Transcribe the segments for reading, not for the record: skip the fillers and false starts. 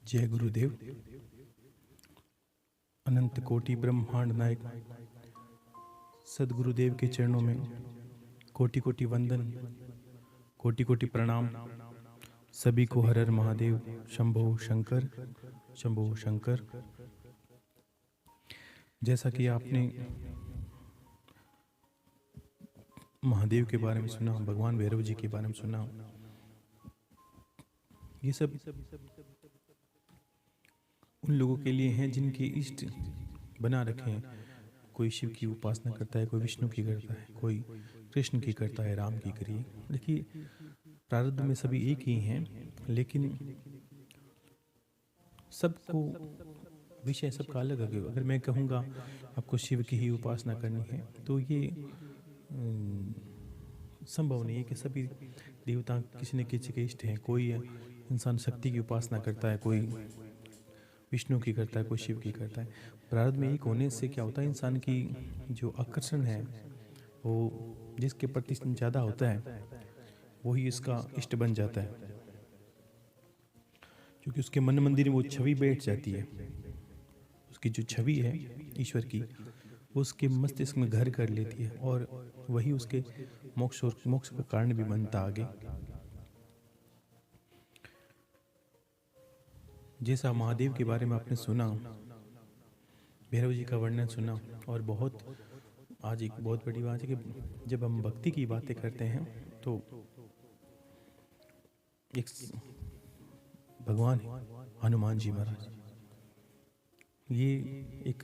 जय गुरुदेव। अनंत कोटि ब्रह्मांड नायक सदगुरुदेव के चरणों में कोटि कोटि वंदन, कोटि कोटि प्रणाम। सभी को हर हर महादेव, शंभो शंकर, शंभो शंकर। जैसा कि आपने महादेव के बारे में सुना, भगवान भैरव जी के बारे में सुना, ये सब उन लोगों के लिए हैं जिनके इष्ट बना रखे हैं। कोई शिव की उपासना करता है, कोई विष्णु की करता है, कोई कृष्ण की करता है, राम की करिए। देखिए, प्रारब्ध में सभी एक ही हैं, लेकिन सबको विषय सबका अलग अलग है। अगर मैं कहूँगा आपको शिव की ही उपासना करनी है तो ये संभव नहीं है कि सभी देवता किसी न किसी के इष्ट हैं। कोई इंसान शक्ति की उपासना करता है, कोई विष्णु की करता है, कोई शिव की करता है। प्रारब्ध में एक होने से क्या होता है, इंसान की जो आकर्षण है वो जिसके प्रति ज़्यादा होता है वही इसका इष्ट बन जाता है, क्योंकि उसके मन मंदिर में वो छवि बैठ जाती है। उसकी जो छवि है ईश्वर की, वो उसके मस्तिष्क में घर कर लेती है और वही उसके मोक्ष का कारण भी बनता आगे। जैसा महादेव के बारे में आपने सुना, भैरव जी का वर्णन सुना, और बहुत आज एक बहुत बड़ी बात है कि जब हम भक्ति की बातें करते हैं तो एक भगवान हनुमान जी महाराज, ये एक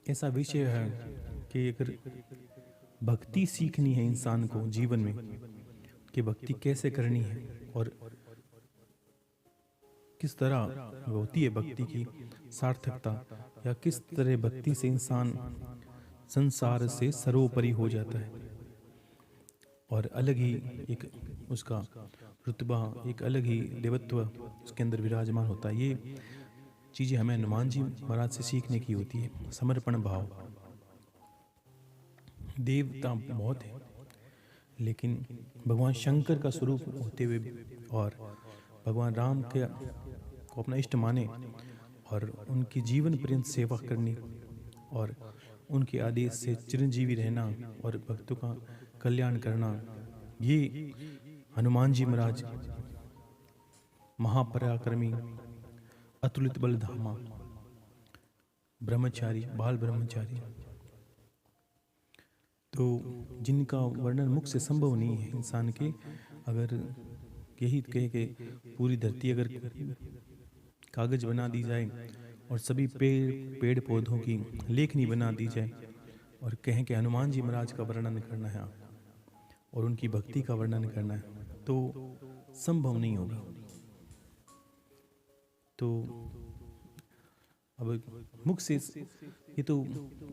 ऐसा विषय है कि अगर भक्ति सीखनी है इंसान को जीवन में, कि भक्ति कैसे करनी है और किस तरह होती है भक्ति की सार्थकता, या किस तरह भक्ति से इंसान संसार से सर्वोपरि हो जाता है और अलग ही एक उसका रुतबा, एक अलग ही देवत्व उसके अंदर विराजमान होता है। ये चीज़ें हमें हनुमान जी महाराज से सीखने की होती है। समर्पण भाव। देवता बहुत है, लेकिन भगवान शंकर का स्वरूप होते हुए और भगवान राम के को अपना इष्ट माने और उनकी जीवन पर्यंत सेवा करनी और उनके आदेश से चिरंजीवी रहना और भक्तों का कल्याण करना, ये हनुमान जी महाराज महापराक्रमी, अतुलित बलधामा, ब्रह्मचारी, बाल ब्रह्मचारी, तो जिनका वर्णन मुख से संभव नहीं है इंसान के। अगर यही कहे कि पूरी धरती अगर कागज बना दी जाए और सभी पेड़ पौधों की लेखनी बना दी जाए और कहें कि हनुमान जी महाराज का वर्णन करना है और उनकी भक्ति का वर्णन करना है, तो संभव नहीं होगा। तो अब मुख से ये तो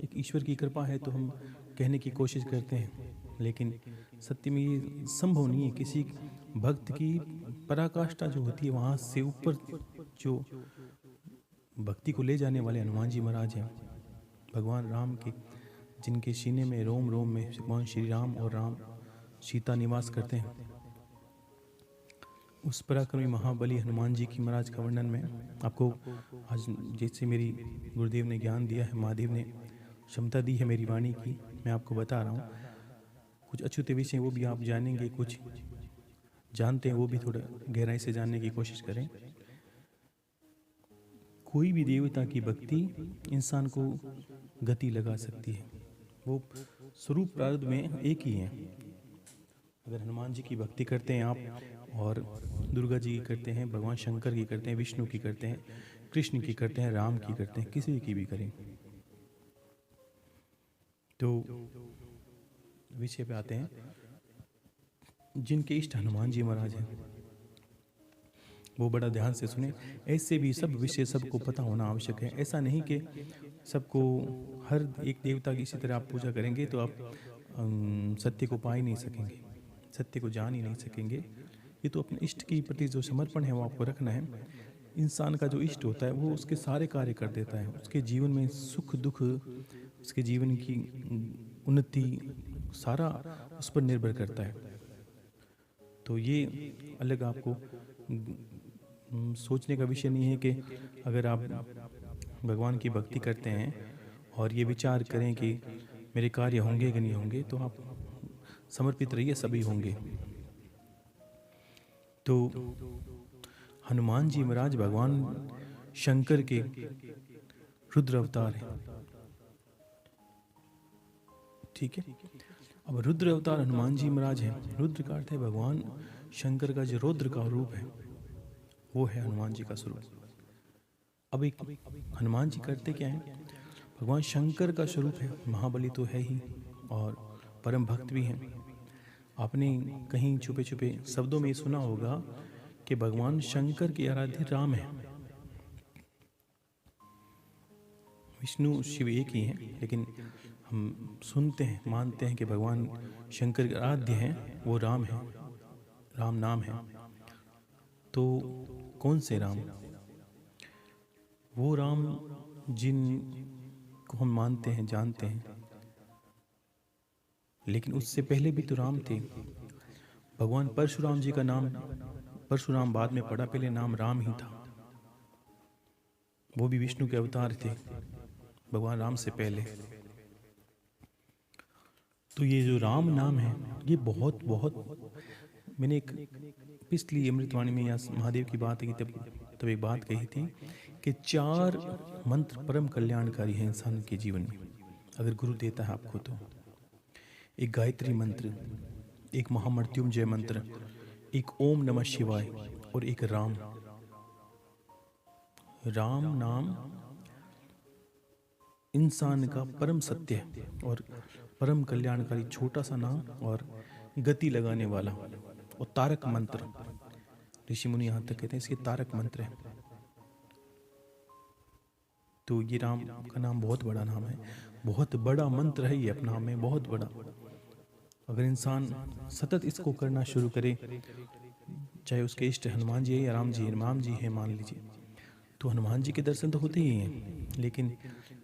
एक ईश्वर की कृपा है, तो हम कहने की कोशिश करते हैं, लेकिन सत्य में ये संभव नहीं है। किसी भक्त की पराकाष्ठा जो होती है, वहाँ से ऊपर जो भक्ति को ले जाने वाले हनुमान जी महाराज हैं, भगवान राम के, जिनके सीने में रोम रोम में भगवान श्री राम और राम सीता निवास करते हैं, उस पराक्रमी महाबली हनुमान जी की महाराज का वर्णन में आपको आज जैसे मेरी गुरुदेव ने ज्ञान दिया है, महादेव ने क्षमता दी है मेरी वाणी की, मैं आपको बता रहा हूँ। कुछ अछूते विषय वो भी आप जानेंगे, कुछ जानते हैं वो भी थोड़ा गहराई से जानने की कोशिश करें। कोई भी देवता की भक्ति इंसान को गति लगा सकती है। वो स्वरूप प्रारब्ध में एक ही है। अगर हनुमान जी की भक्ति करते हैं आप और दुर्गा जी की करते हैं, भगवान शंकर की करते हैं, विष्णु की करते हैं, कृष्ण की करते हैं, राम की करते हैं, किसी की भी करें, तो विषय पे आते हैं। जिनके इष्ट हनुमान जी महाराज हैं वो बड़ा ध्यान से सुने। ऐसे भी सब विषय सबको पता होना आवश्यक है। ऐसा नहीं कि सबको हर एक देवता की इसी तरह आप पूजा करेंगे तो आप सत्य को पा ही नहीं सकेंगे, सत्य को जान ही नहीं सकेंगे। ये तो अपने इष्ट के प्रति जो समर्पण है वो आपको रखना है। इंसान का जो इष्ट होता है वो उसके सारे कार्य कर देता है, उसके जीवन में सुख दुख, उसके जीवन की उन्नति सारा उस पर निर्भर करता है। तो ये अलग आपको सोचने का विषय नहीं है कि अगर आप भगवान की भक्ति करते हैं और ये विचार करें कि मेरे कार्य होंगे कि नहीं होंगे, तो आप समर्पित रहिए, सभी होंगे। तो हनुमान जी महाराज भगवान शंकर के रुद्र अवतार हैं, ठीक है। अब रुद्र अवतार हनुमान जी महाराज हैं। रुद्र का अर्थ है भगवान शंकर का जो रुद्र का रूप है वो है हनुमान जी का स्वरूप। अब एक हनुमान जी करते क्या हैं? भगवान शंकर का स्वरूप है, महाबली तो है ही और परम भक्त भी हैं। आपने कहीं छुपे छुपे शब्दों में सुना होगा कि भगवान शंकर के आराध्य राम है। विष्णु शिव एक ही हैं, लेकिन हम सुनते हैं, मानते हैं कि भगवान शंकर के आराध्य हैं वो राम है, राम नाम है। तो कौन से राम? वो राम जिन को हम मानते हैं, जानते हैं, लेकिन उससे पहले भी तो राम थे। भगवान परशुराम जी का नाम परशुराम बाद में पड़ा, पहले नाम राम ही था। वो भी विष्णु के अवतार थे भगवान राम से पहले। तो ये जो राम नाम है ये बहुत बहुत, मैंने एक पिछली अमृतवाणी में या महादेव की बात की तब एक बात कही थी कि 4 मंत्र परम कल्याणकारी हैं इंसान के जीवन में, अगर गुरु देता है आपको तो। एक गायत्री मंत्र, एक महामृत्युंजय मंत्र, एक ओम नमः शिवाय और एक राम। राम नाम इंसान का परम सत्य है और परम कल्याणकारी, छोटा सा नाम और गति लगाने वाला, और तारक मंत्र। ऋषि मुनि यहाँ तक कहते हैं इसके तारक मंत्र है। तो ये राम का नाम बहुत बड़ा नाम है, बहुत बड़ा मंत्र है ये अपना में, बहुत बड़ा। अगर इंसान सतत इसको करना शुरू करे, चाहे उसके इष्ट हनुमान जी है या राम जी है, राम जी है मान लीजिए, तो हनुमान जी के दर्शन तो होते ही हैं, लेकिन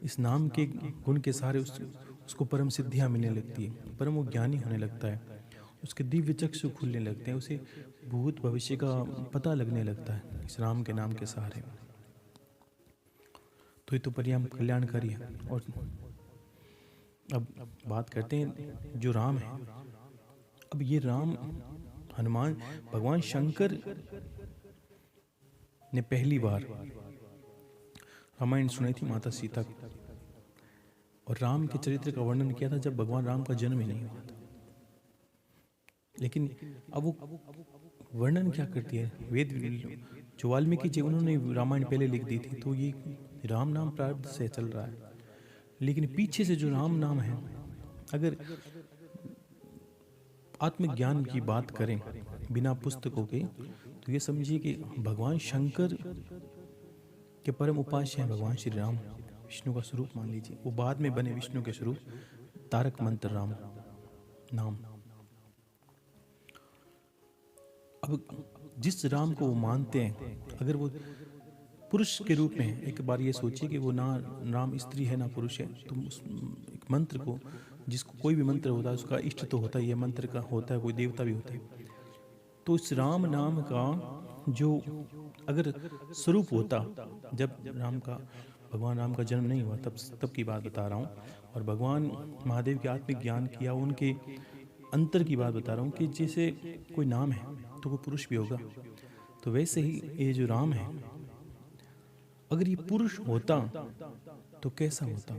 इस नाम के गुण के सारे उसको परम सिद्धियाँ मिलने लगती है, परम वो ज्ञानी होने लगता है, उसके दिव्य चक्षु खुलने लगते हैं, उसे भूत भविष्य का पता लगने लगता है इस राम के नाम के सहारे। तो ये तो परिणाम कल्याणकारी है। और अब बात करते हैं जो राम है। अब ये राम हनुमान भगवान शंकर ने पहली बार रामायण सुनाई थी माता सीता को, और राम के चरित्र का वर्णन किया था जब भगवान राम का जन्म ही नहीं हुआ था। लेकिन अब वो वर्णन क्या करती है? वेद जो वाल्मीकि जी उन्होंने रामायण पहले लिख दी थी, तो ये राम नाम प्रारब्ध से चल रहा है। लेकिन पीछे से जो राम नाम है, अगर आत्मज्ञान की बात करें बिना पुस्तकों के, तो ये समझिए कि भगवान शंकर के परम उपास्य हैं भगवान श्री राम, विष्णु का स्वरूप मान लीजिए। वो बाद में बने विष्णु के स्वरूप, तारक मंत्र राम नाम। अब जिस राम को वो मानते हैं, अगर वो पुरुष के रूप में, एक बार ये सोचिए कि वो ना राम स्त्री है ना पुरुष है, तो उस एक मंत्र को, जिसको कोई भी मंत्र होता है उसका इष्ट तो होता है, ये मंत्र का होता है, कोई देवता भी होता है। तो इस राम नाम का जो अगर स्वरूप होता, जब राम का भगवान राम का जन्म नहीं हुआ तब की बात बता रहा हूँ, और भगवान महादेव के आत्मिक ज्ञान किया, उनके अंतर की बात बता रहा हूँ कि जैसे कोई नाम है तो कोई पुरुष भी होगा, तो वैसे ही ये जो राम है, अगर ये पुरुष होता तो कैसा होता?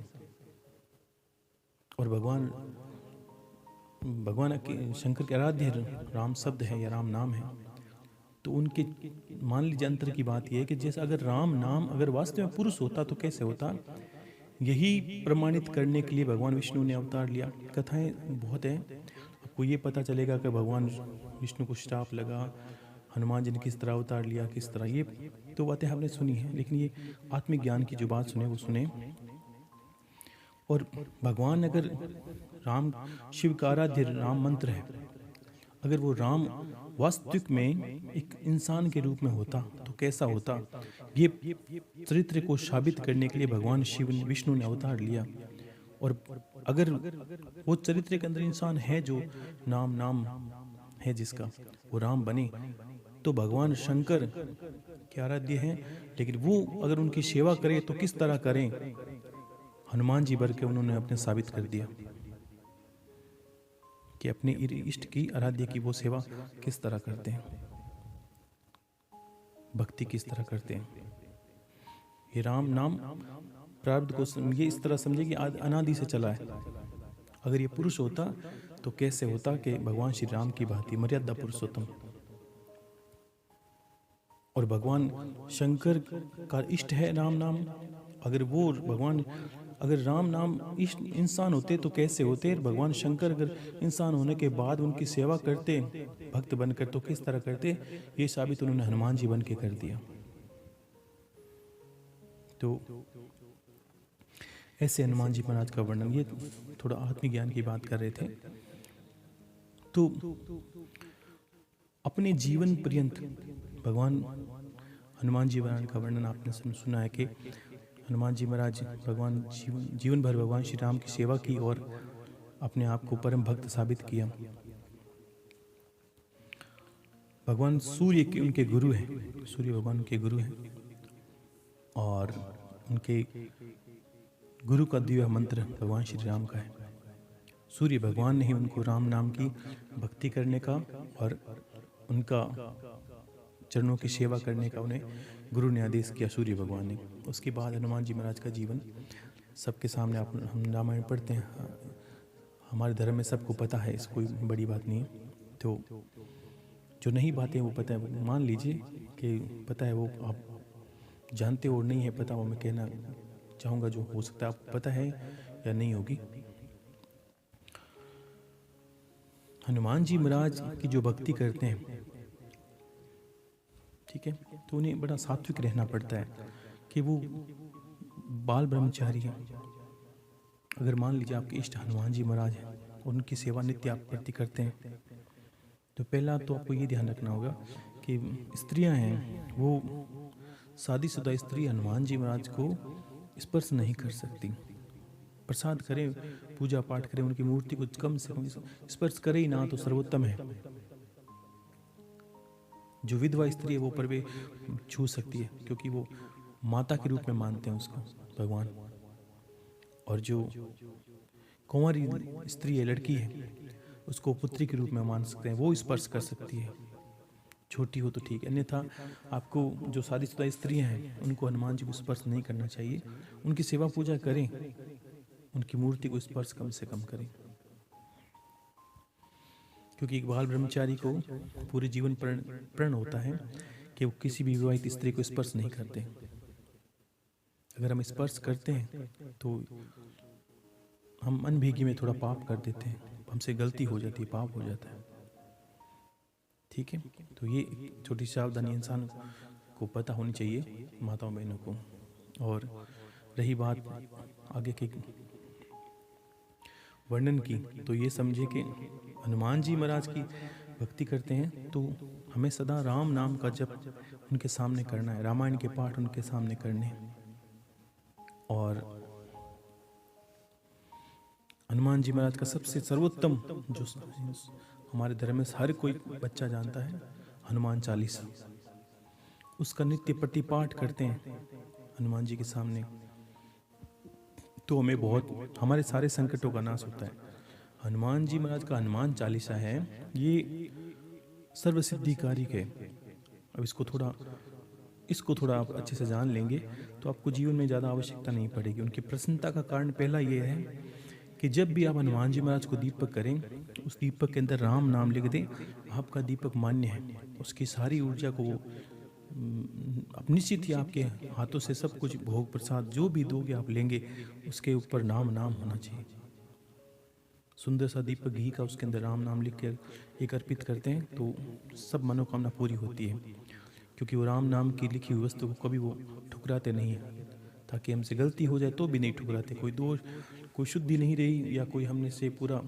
और भगवान के शंकर के आराध्य राम शब्द है या राम नाम है, तो उनके मान लीजिए अंतर की बात यह है कि जैसे अगर राम नाम अगर वास्तव में पुरुष होता तो कैसे होता? यही प्रमाणित करने के लिए भगवान विष्णु ने अवतार लिया। कथाएं बहुत हैं, आपको ये पता चलेगा कि भगवान विष्णु को श्राप लगा, हनुमान जी ने किस तरह अवतार लिया, किस तरह, ये तो बातें हमने सुनी हैं, लेकिन ये आत्मिक ज्ञान की जो बात सुने वो सुने। और भगवान अगर राम शिव का आराध्य राम मंत्र है, अगर वो राम वास्तविक में एक इंसान के रूप में होता तो कैसा होता? ये चरित्र को साबित करने के लिए भगवान शिव विष्णु ने अवतार लिया। और अगर वो चरित्र के अंदर इंसान है, जो नाम है जिसका, वो राम बने, तो भगवान शंकर के आराध्य हैं, लेकिन वो अगर उनकी सेवा करें तो किस तरह करें, हनुमान जी भर के उन्होंने अपने साबित कर दिया कि अपने इष्ट की आराध्य की वो सेवा किस तरह करते हैं, भक्ति किस तरह करते हैं। ये राम नाम प्रारब्ध को ये इस तरह समझे कि अनादि से चला है। अगर ये पुरुष होता तो कैसे होता कि भगवान श्री राम की भांति मर्यादा पुरुषोत्तम, और भगवान शंकर का इष्ट है राम नाम। अगर वो भगवान, अगर राम नाम इष्ट इंसान होते तो कैसे होते, भगवान शंकर अगर इंसान होने के बाद उनकी सेवा करते भक्त बनकर तो किस तरह करते, ये साबित उन्होंने हनुमान जी बन के कर दिया। तो ऐसे हनुमान जी महाराज का वर्णन, ये थोड़ा आत्मज्ञान की बात कर रहे थे। तो अपने जीवन पर्यंत भगवान हनुमान जी महाराज का वर्णन आपने सुना है कि हनुमान जी महाराज भगवान जीवन भर भगवान श्री राम की सेवा की और अपने आप को परम भक्त साबित किया। भगवान सूर्य के उनके गुरु हैं, सूर्य भगवान उनके गुरु हैं, और उनके गुरु का दिव्य मंत्र भगवान श्री राम का है। सूर्य भगवान ने ही उनको राम नाम की भक्ति करने का और उनका चरणों की सेवा करने का उन्हें गुरु ने आदेश किया, सूर्य भगवान ने। उसके बाद हनुमान जी महाराज का जीवन सबके सामने, आप हम रामायण पढ़ते हैं, हमारे धर्म में सबको पता है, इस कोई बड़ी बात नहीं है। तो जो नहीं बातें वो पता है, मान लीजिए कि पता है, वो आप जानते हो, नहीं है पता, वो मैं कहना चाहूँगा, जो हो सकता है आपको पता है या नहीं होगी। हनुमान जी महाराज की जो भक्ति करते हैं, ठीक है, तो उन्हें बड़ा सात्विक रहना पड़ता है कि वो बाल ब्रह्मचारी हैं। अगर मान लीजिए आपके इष्ट हनुमान जी महाराज हैं, उनकी सेवा नित्य आप करती करते हैं, तो पहला तो आपको ये ध्यान रखना होगा कि स्त्रियां हैं, वो शादीशुदा स्त्री हनुमान जी महाराज को स्पर्श नहीं कर सकती। प्रसाद करें, पूजा पाठ करें, उनकी मूर्ति को कम से कम स्पर्श करे ही ना तो सर्वोत्तम है। जो विधवा स्त्री है वो पर वे छू सकती है, क्योंकि वो माता के रूप में मानते हैं उसको भगवान। और जो कुंवारी स्त्री है, लड़की है, उसको पुत्री के रूप में मान सकते हैं, वो स्पर्श कर सकती है, छोटी हो तो ठीक है। अन्यथा आपको जो शादीशुदा स्त्रियां हैं उनको हनुमान जी को स्पर्श नहीं करना चाहिए। उनकी सेवा पूजा करें, उनकी मूर्ति को स्पर्श कम से कम करें, क्योंकि एक बाल ब्रह्मचारी को पूरे जीवन प्रण होता है कि वो किसी भी विवाहित स्त्री को स्पर्श नहीं करते। अगर हम स्पर्श करते हैं तो हम अनभिज्ञ में थोड़ा पाप कर देते हैं, हमसे गलती हो जाती है, पाप हो जाता है, ठीक है। तो ये छोटी सावधानी इंसान को पता होनी चाहिए, माताओं बहनों को। और रही बात आगे के वर्णन की, तो ये समझे कि हनुमान जी महाराज की भक्ति करते हैं तो हमें सदा राम नाम का जप उनके सामने करना है, रामायण के पाठ उनके सामने करने हैं। और हनुमान जी महाराज का सबसे सर्वोत्तम जो हमारे धर्म में हर कोई बच्चा जानता है, हनुमान चालीसा, उसका नित्य प्रतिपाठ करते हैं हनुमान जी के सामने, तो हमें बहुत, हमारे सारे संकटों का नाश होता है। हनुमान जी महाराज का हनुमान चालीसा है, ये सर्वसिद्धिकारी है। अब इसको थोड़ा आप अच्छे से जान लेंगे तो आपको जीवन में ज़्यादा आवश्यकता नहीं पड़ेगी। उनकी प्रसन्नता का कारण पहला ये है कि जब भी आप हनुमान जी महाराज को दीपक करें, उस दीपक के अंदर राम नाम लिख दें, आपका दीपक मान्य है, उसकी सारी ऊर्जा को अब निश्चित ही आपके हाथों से सब कुछ भोग प्रसाद जो भी दोगे आप लेंगे, उसके ऊपर नाम नाम होना चाहिए। सुंदर सा दीपक घी का, उसके अंदर राम नाम लिख कर एक अर्पित करते हैं तो सब मनोकामना पूरी होती है, क्योंकि वो राम नाम की लिखी हुई वस्तु को कभी वो ठुकराते नहीं है, ताकि हमसे गलती हो जाए तो भी नहीं ठुकराते। कोई दोष, कोई शुद्धि नहीं रही या कोई हमने से पूरा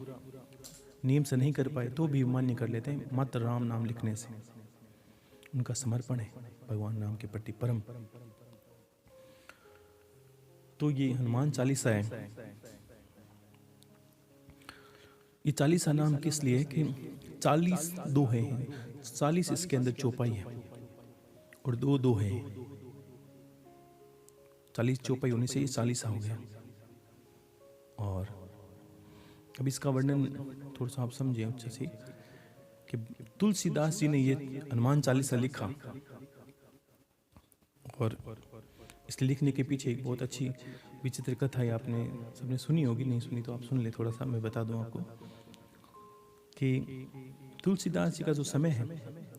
नियम से नहीं कर पाए तो भी मान्य कर लेते हैं, मात्र राम नाम लिखने से। उनका समर्पण है भगवान राम के प्रति परम। तो ये हनुमान चालीसा है। ये चालीसा नाम किस लिए है कि 40 दोहे हैं, 40 इसके अंदर चौपाई है, और दो दो है, 40 चौपाई होने से ये 40 हो गया। और अब इसका वर्णन थोड़ा सा आप समझे अच्छे से कि तुलसीदास जी ने ये हनुमान चालीसा लिखा, और इस लिखने के पीछे एक बहुत अच्छी विचित्र कथा है, आपने सबने सुनी होगी, नहीं सुनी तो आप सुन ले, थोड़ा सा मैं बता दूं आपको कि तुलसीदास जी का जो समय है,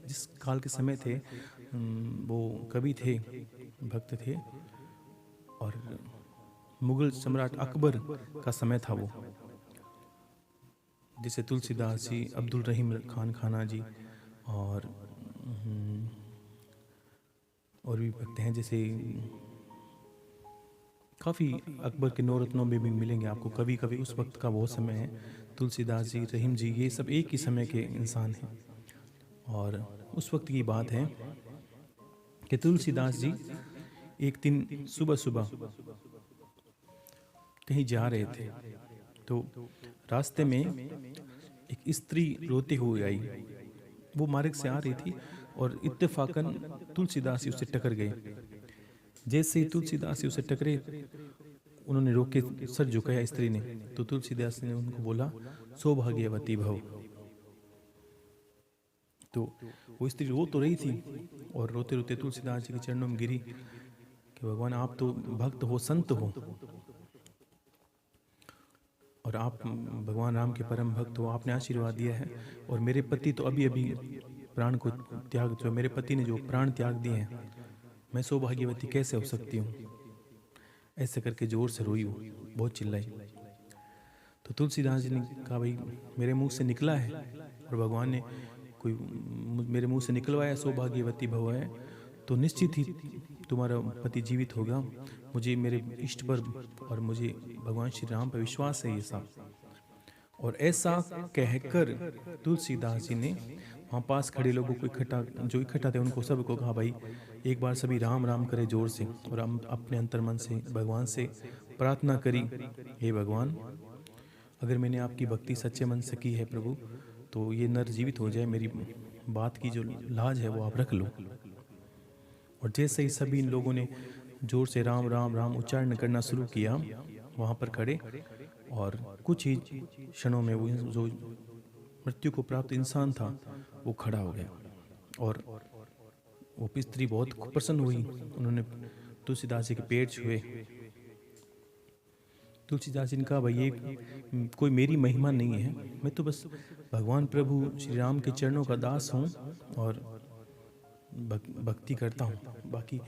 जिस काल के समय थे, वो कवि थे, भक्त थे, और मुगल सम्राट अकबर का समय था वो। जैसे तुलसीदास जी, अब्दुल रहीम खान खाना जी, और भी भक्त हैं, जैसे काफ़ी अकबर के नौरत्नों में भी मिलेंगे आपको कभी कभी। उस वक्त का वो समय है, तुलसीदास जी, रहीम जी, ये सब एक ही समय के इंसान हैं। और उस वक्त की बात है कि तुलसीदास जी एक दिन सुबह सुबह कहीं जा रहे थे, तो रास्ते में एक स्त्री रोते हुए आई। वो मार्ग से आ रही थी और इत्तेफाकन तुलसीदास जी उससे टकर गए। जैसे ही तुलसीदास जी उससे टकरे, उन्होंने रोक के सर झुकाया स्त्री ने, तो तुलसीदास ने उनको बोला, सौभाग्यवती भव। तो वो स्त्री रो तो रही थी, और रोते रोते तुलसीदास जी के चरणों में गिरी कि भगवान, आप तो भक्त हो, संत हो, और आप भगवान राम के परम भक्त हो, आपने आशीर्वाद दिया है, और मेरे पति तो अभी अभी प्राण को त्याग, जो मेरे पति ने जो प्राण त्याग दिए हैं, मैं सौभाग्यवती कैसे हो सकती हूँ। ऐसे करके जोर से रोई, वो बहुत चिल्लाई। तो तुलसीदास जी ने कहा, भाई मेरे मुंह से निकला है, और भगवान ने कोई मेरे मुंह से निकलवाया सौभाग्यवती भव है, तो निश्चित ही तुम्हारा पति जीवित होगा। मुझे मेरे इष्ट पर और मुझे भगवान श्री राम पर विश्वास है ये सब। और ऐसा कहकर तुलसीदास जी ने वहाँ पास खड़े लोगों को इकट्ठा थे, उनको सबको कहा, भाई एक बार सभी राम राम करे जोर से, और हम अपने अंतर्मन से भगवान से प्रार्थना करी, हे भगवान, अगर मैंने आपकी भक्ति सच्चे मन से की है प्रभु, तो ये नर जीवित हो जाए, मेरी बात की जो लाज है वो आप रख लो। और जैसे ही सभी इन लोगों ने जोर से राम राम राम उच्चारण करना शुरू किया वहाँ पर खड़े, और कुछ ही क्षणों में वो जो मृत्यु को प्राप्त इंसान था वो खड़ा हो गया। और वो स्त्री बहुत प्रसन्न हुई, उन्होंने तुलसीदास जी के पैर छुए। तुलसीदास जी ने कहा, भाई ये कोई मेरी महिमा नहीं है, मैं तो बस भगवान प्रभु श्री राम के चरणों का दास हूँ और भक्ति करता हूँ। बाकी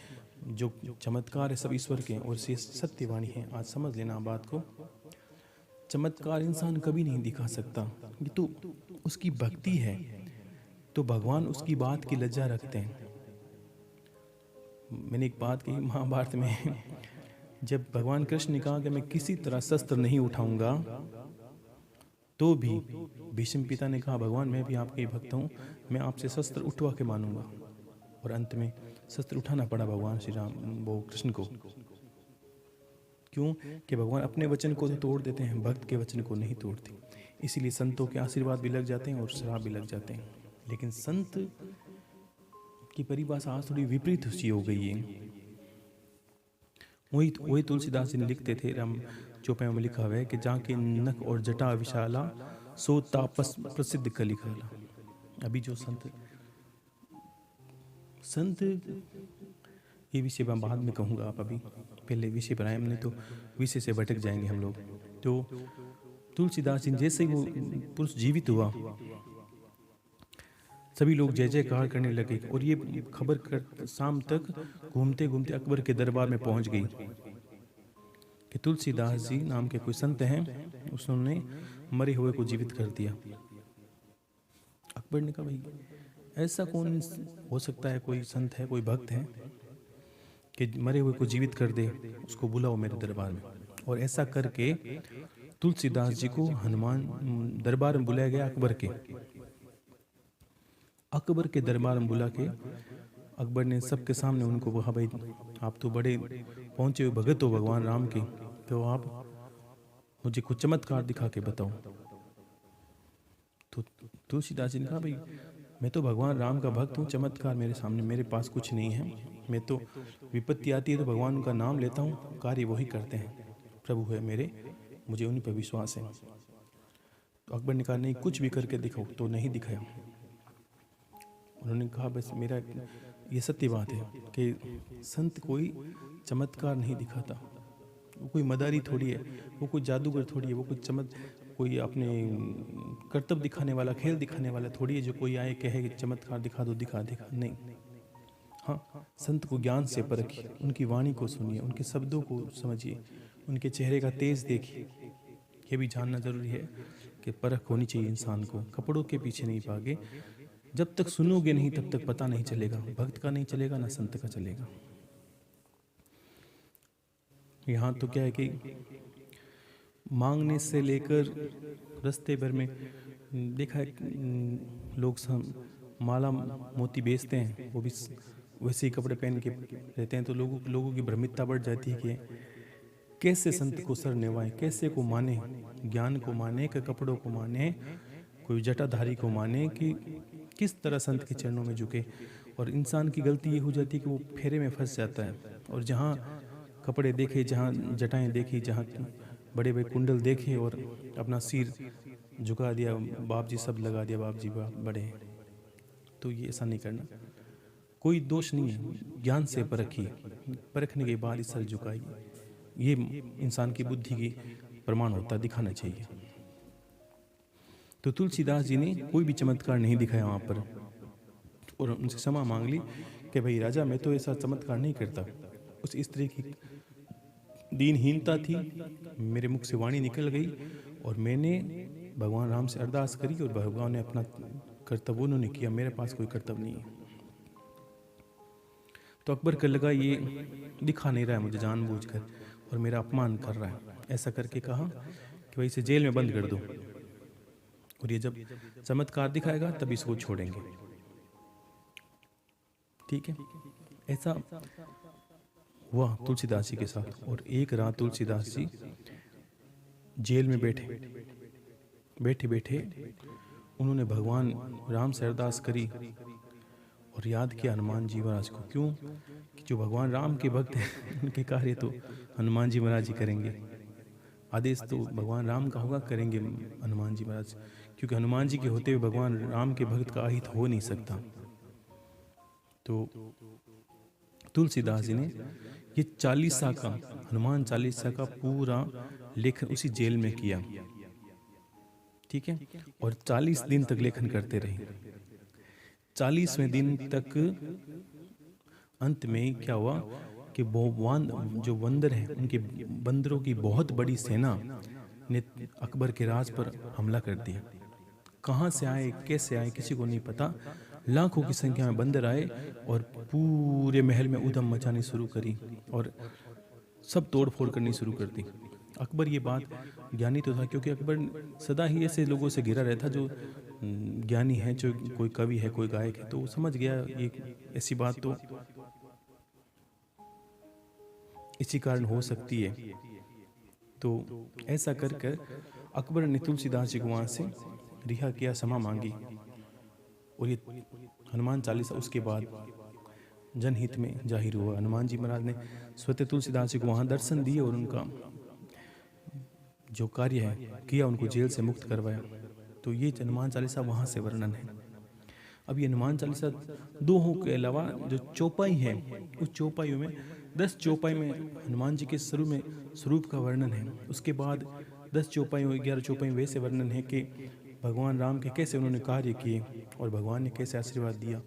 जो चमत्कार है सब ईश्वर के हैं, और ये सत्यवाणी है। आज समझ लेना बात को, चमत्कार इंसान कभी नहीं दिखा सकता, ये तो उसकी भक्ति है, तो भगवान उसकी बात की लज्जा रखते हैं। मैंने एक बात कही महाभारत में, जब भगवान कृष्ण ने कहा कि मैं किसी तरह शस्त्र नहीं उठाऊंगा, तो भी भीष्म पिता ने कहा, भगवान मैं भी आपके भक्त हूँ, मैं आपसे शस्त्र उठवा के मानूंगा। और अंत में शस्त्र उठाना पड़ा भगवान श्री राम वो कृष्ण को। क्यों? कि भगवान अपने वचन को तो तोड़ देते हैं, भक्त के वचन को नहीं तोड़ते। इसीलिए संतों के आशीर्वाद भी लग जाते हैं और श्राप भी लग जाते हैं। लेकिन संत की परिभाषा आज थोड़ी विपरीत सी हो गई है। वही तुलसीदास जी ने लिखते थे, राम चौपाई में लिखा हुआ है कि जाके नख और जटा विशाला, सो तापस प्रसिद्ध कलिकाला। अभी जो संत ये विषय मैं बाद में कहूँगा, आप अभी पहले विषय पर आए, हमने तो विषय से भटक जाएंगे हम लोग। तो तुलसीदास जी जैसे ही वो पुरुष जीवित हुआ, सभी लोग जय जयकार करने लगे, और ये खबर शाम तक घूमते घूमते अकबर के दरबार में पहुंच गई कि तुलसीदास जी नाम के कोई संत हैं, उसने मरे हुए को जीवित कर दिया। अकबर ने कहा, भाई ऐसा कौन हो सकता है, कोई संत है, कोई भक्त है कि मरे हुए को जीवित कर दे, उसको बुलाओ मेरे दरबार में। और ऐसा करके तुलसीदास जी को हनुमान दरबार में बुलाया गया। अकबर के दरबार में बुला के अकबर ने सबके सामने उनको कहा, भाई आप तो बड़े पहुंचे हुए भगत हो भगवान राम के, तो आप मुझे कुछ चमत्कार दिखा के बताओ। तो तुलसीदास जी ने कहा, भाई मैं तो भगवान राम का भक्त हूँ, चमत्कार मेरे सामने, मेरे पास कुछ नहीं है। मैं तो विपत्ति आती है तो भगवान उनका नाम लेता हूँ, कार्य वही करते हैं, प्रभु है मेरे, मुझे उन्हीं पर विश्वास है। तो अकबर ने कहा नहीं, कुछ भी करके दिखाओ। तो नहीं दिखाया। उन्होंने कहा बस मेरा ये सत्य बात है कि संत कोई चमत्कार नहीं दिखाता, वो कोई मदारी थोड़ी है, वो कोई जादूगर थोड़ी है, वो कोई अपने कर्तव्य दिखाने वाला, खेल दिखाने वाला थोड़ी है जो कोई आए कहे कि चमत्कार दिखा दो, दिखा नहीं। हाँ, संत को ज्ञान से परखिए, उनकी वाणी को सुनिए, उनके शब्दों को समझिए, उनके चेहरे का तेज देखिए। ये भी जानना जरूरी है कि परख होनी चाहिए इंसान को, कपड़ों के पीछे नहीं भागे। जब तक सुनोगे नहीं तब तक पता नहीं चलेगा, भक्त का नहीं चलेगा ना संत का चलेगा। यहाँ तो क्या है कि मांगने से लेकर रास्ते भर में देखा है, लोग माला मोती बेचते हैं, वो भी वैसे ही कपड़े पहन के रहते हैं, तो लोगों की भ्रमितता बढ़ जाती है कि कैसे संत को सर निभाएं, कैसे को माने, ज्ञान को माने कि कपड़ों को माने, कोई जटाधारी को माने, कि किस तरह संत के चरणों में झुके। और इंसान की गलती ये हो जाती है कि वो फेरे में फंस जाता है, और जहाँ कपड़े देखे, जहाँ जटाएं देखी, जहाँ बड़े बड़े कुंडल देखे और अपना सिर झुका दिया, बाप जी सब लगा दिया, बाप जी बाप बड़े हैं। तो ये ऐसा नहीं करना, कोई दोष नहीं है, ज्ञान से परखिए, परखने के बाद ही सर झुकाइए। ये इंसान की बुद्धि की प्रमाण होता, दिखाना चाहिए। तो तुलसीदास जी ने कोई भी चमत्कार नहीं दिखाया वहाँ पर, और उनसे क्षमा मांग ली कि भाई राजा, मैं तो ऐसा चमत्कार नहीं करता। उस स्त्री की दीनहीनता थी, मेरे मुख से वाणी निकल गई और मैंने भगवान राम से अरदास करी, और भगवान ने अपना कर्तव्य उन्होंने किया, मेरे पास कोई कर्तव्य नहीं है। तो अकबर को लगा ये दिखा नहीं रहा है मुझे जानबूझकर और मेरा अपमान कर रहा है। ऐसा करके कहा कि भाई इसे जेल में बंद कर दो, और ये जब चमत्कार दिखाएगा तब इसको छोड़ेंगे। ठीक है, ऐसा हुआ तुलसीदास जी के साथ। और एक रात तुलसीदास जी जेल में बैठे बैठे उन्होंने भगवान राम से अरदास करी और याद किया हनुमान जी महाराज को। क्यों? कि जो भगवान राम के भक्त हैं उनके कार्य तो हनुमान जी महाराज जी करेंगे, आदेश तो भगवान राम का होगा, करेंगे हनुमान जी महाराज, क्योंकि हनुमान जी के होते हुए भगवान राम के भक्त का अहित हो नहीं सकता। तो तुलसीदास जी ने ये 40 का हनुमान 40 का पूरा लेखन उसी जेल में किया। ठीक है, और 40 दिन तक लेखन करते रहे। 40वें दिन तक अंत में क्या हुआ कि जो बंदर हैं, उनके बंदरों की बहुत बड़ी सेना ने अकबर के राज पर हमला कर दिया। कहाँ से आए, कैसे आए, किसी को नहीं पता। लाखों की संख्या में बंदर आए और पूरे महल में उधम मचानी शुरू करी और सब तोड़ फोड़ करनी शुरू कर दी। अकबर ये बात ज्ञानी तो था, क्योंकि अकबर सदा ही ऐसे लोगों से घिरा रहता जो ज्ञानी है, जो कोई कवि है, कोई गायक है, तो वो समझ गया ये ऐसी बात तो इसी कारण हो सकती है। तो ऐसा कर कर अकबर ने तुलसीदास जी को वहाँ से रिहा किया, क्षमा मांगी। और ये हनुमान 40 उसके बाद जनहित में जाहिर हुआ। हनुमान जी महाराज ने स्वतः तुलसीदास जी को वहाँ दर्शन दिए और उनका जो कार्य है किया, उनको जेल से मुक्त करवाया। तो ये हनुमान 40 वहाँ से वर्णन है। अब ये हनुमान 40 दोहों के अलावा जो चौपाई है, उस चौपाइयों में 10 चौपाई में हनुमान जी के स्वरूप का वर्णन है। उसके बाद 10 चौपाइयों 11 चौपाई वैसे वर्णन है कि भगवान राम के कैसे उन्होंने कार्य किए और भगवान ने कैसे आशीर्वाद दिया।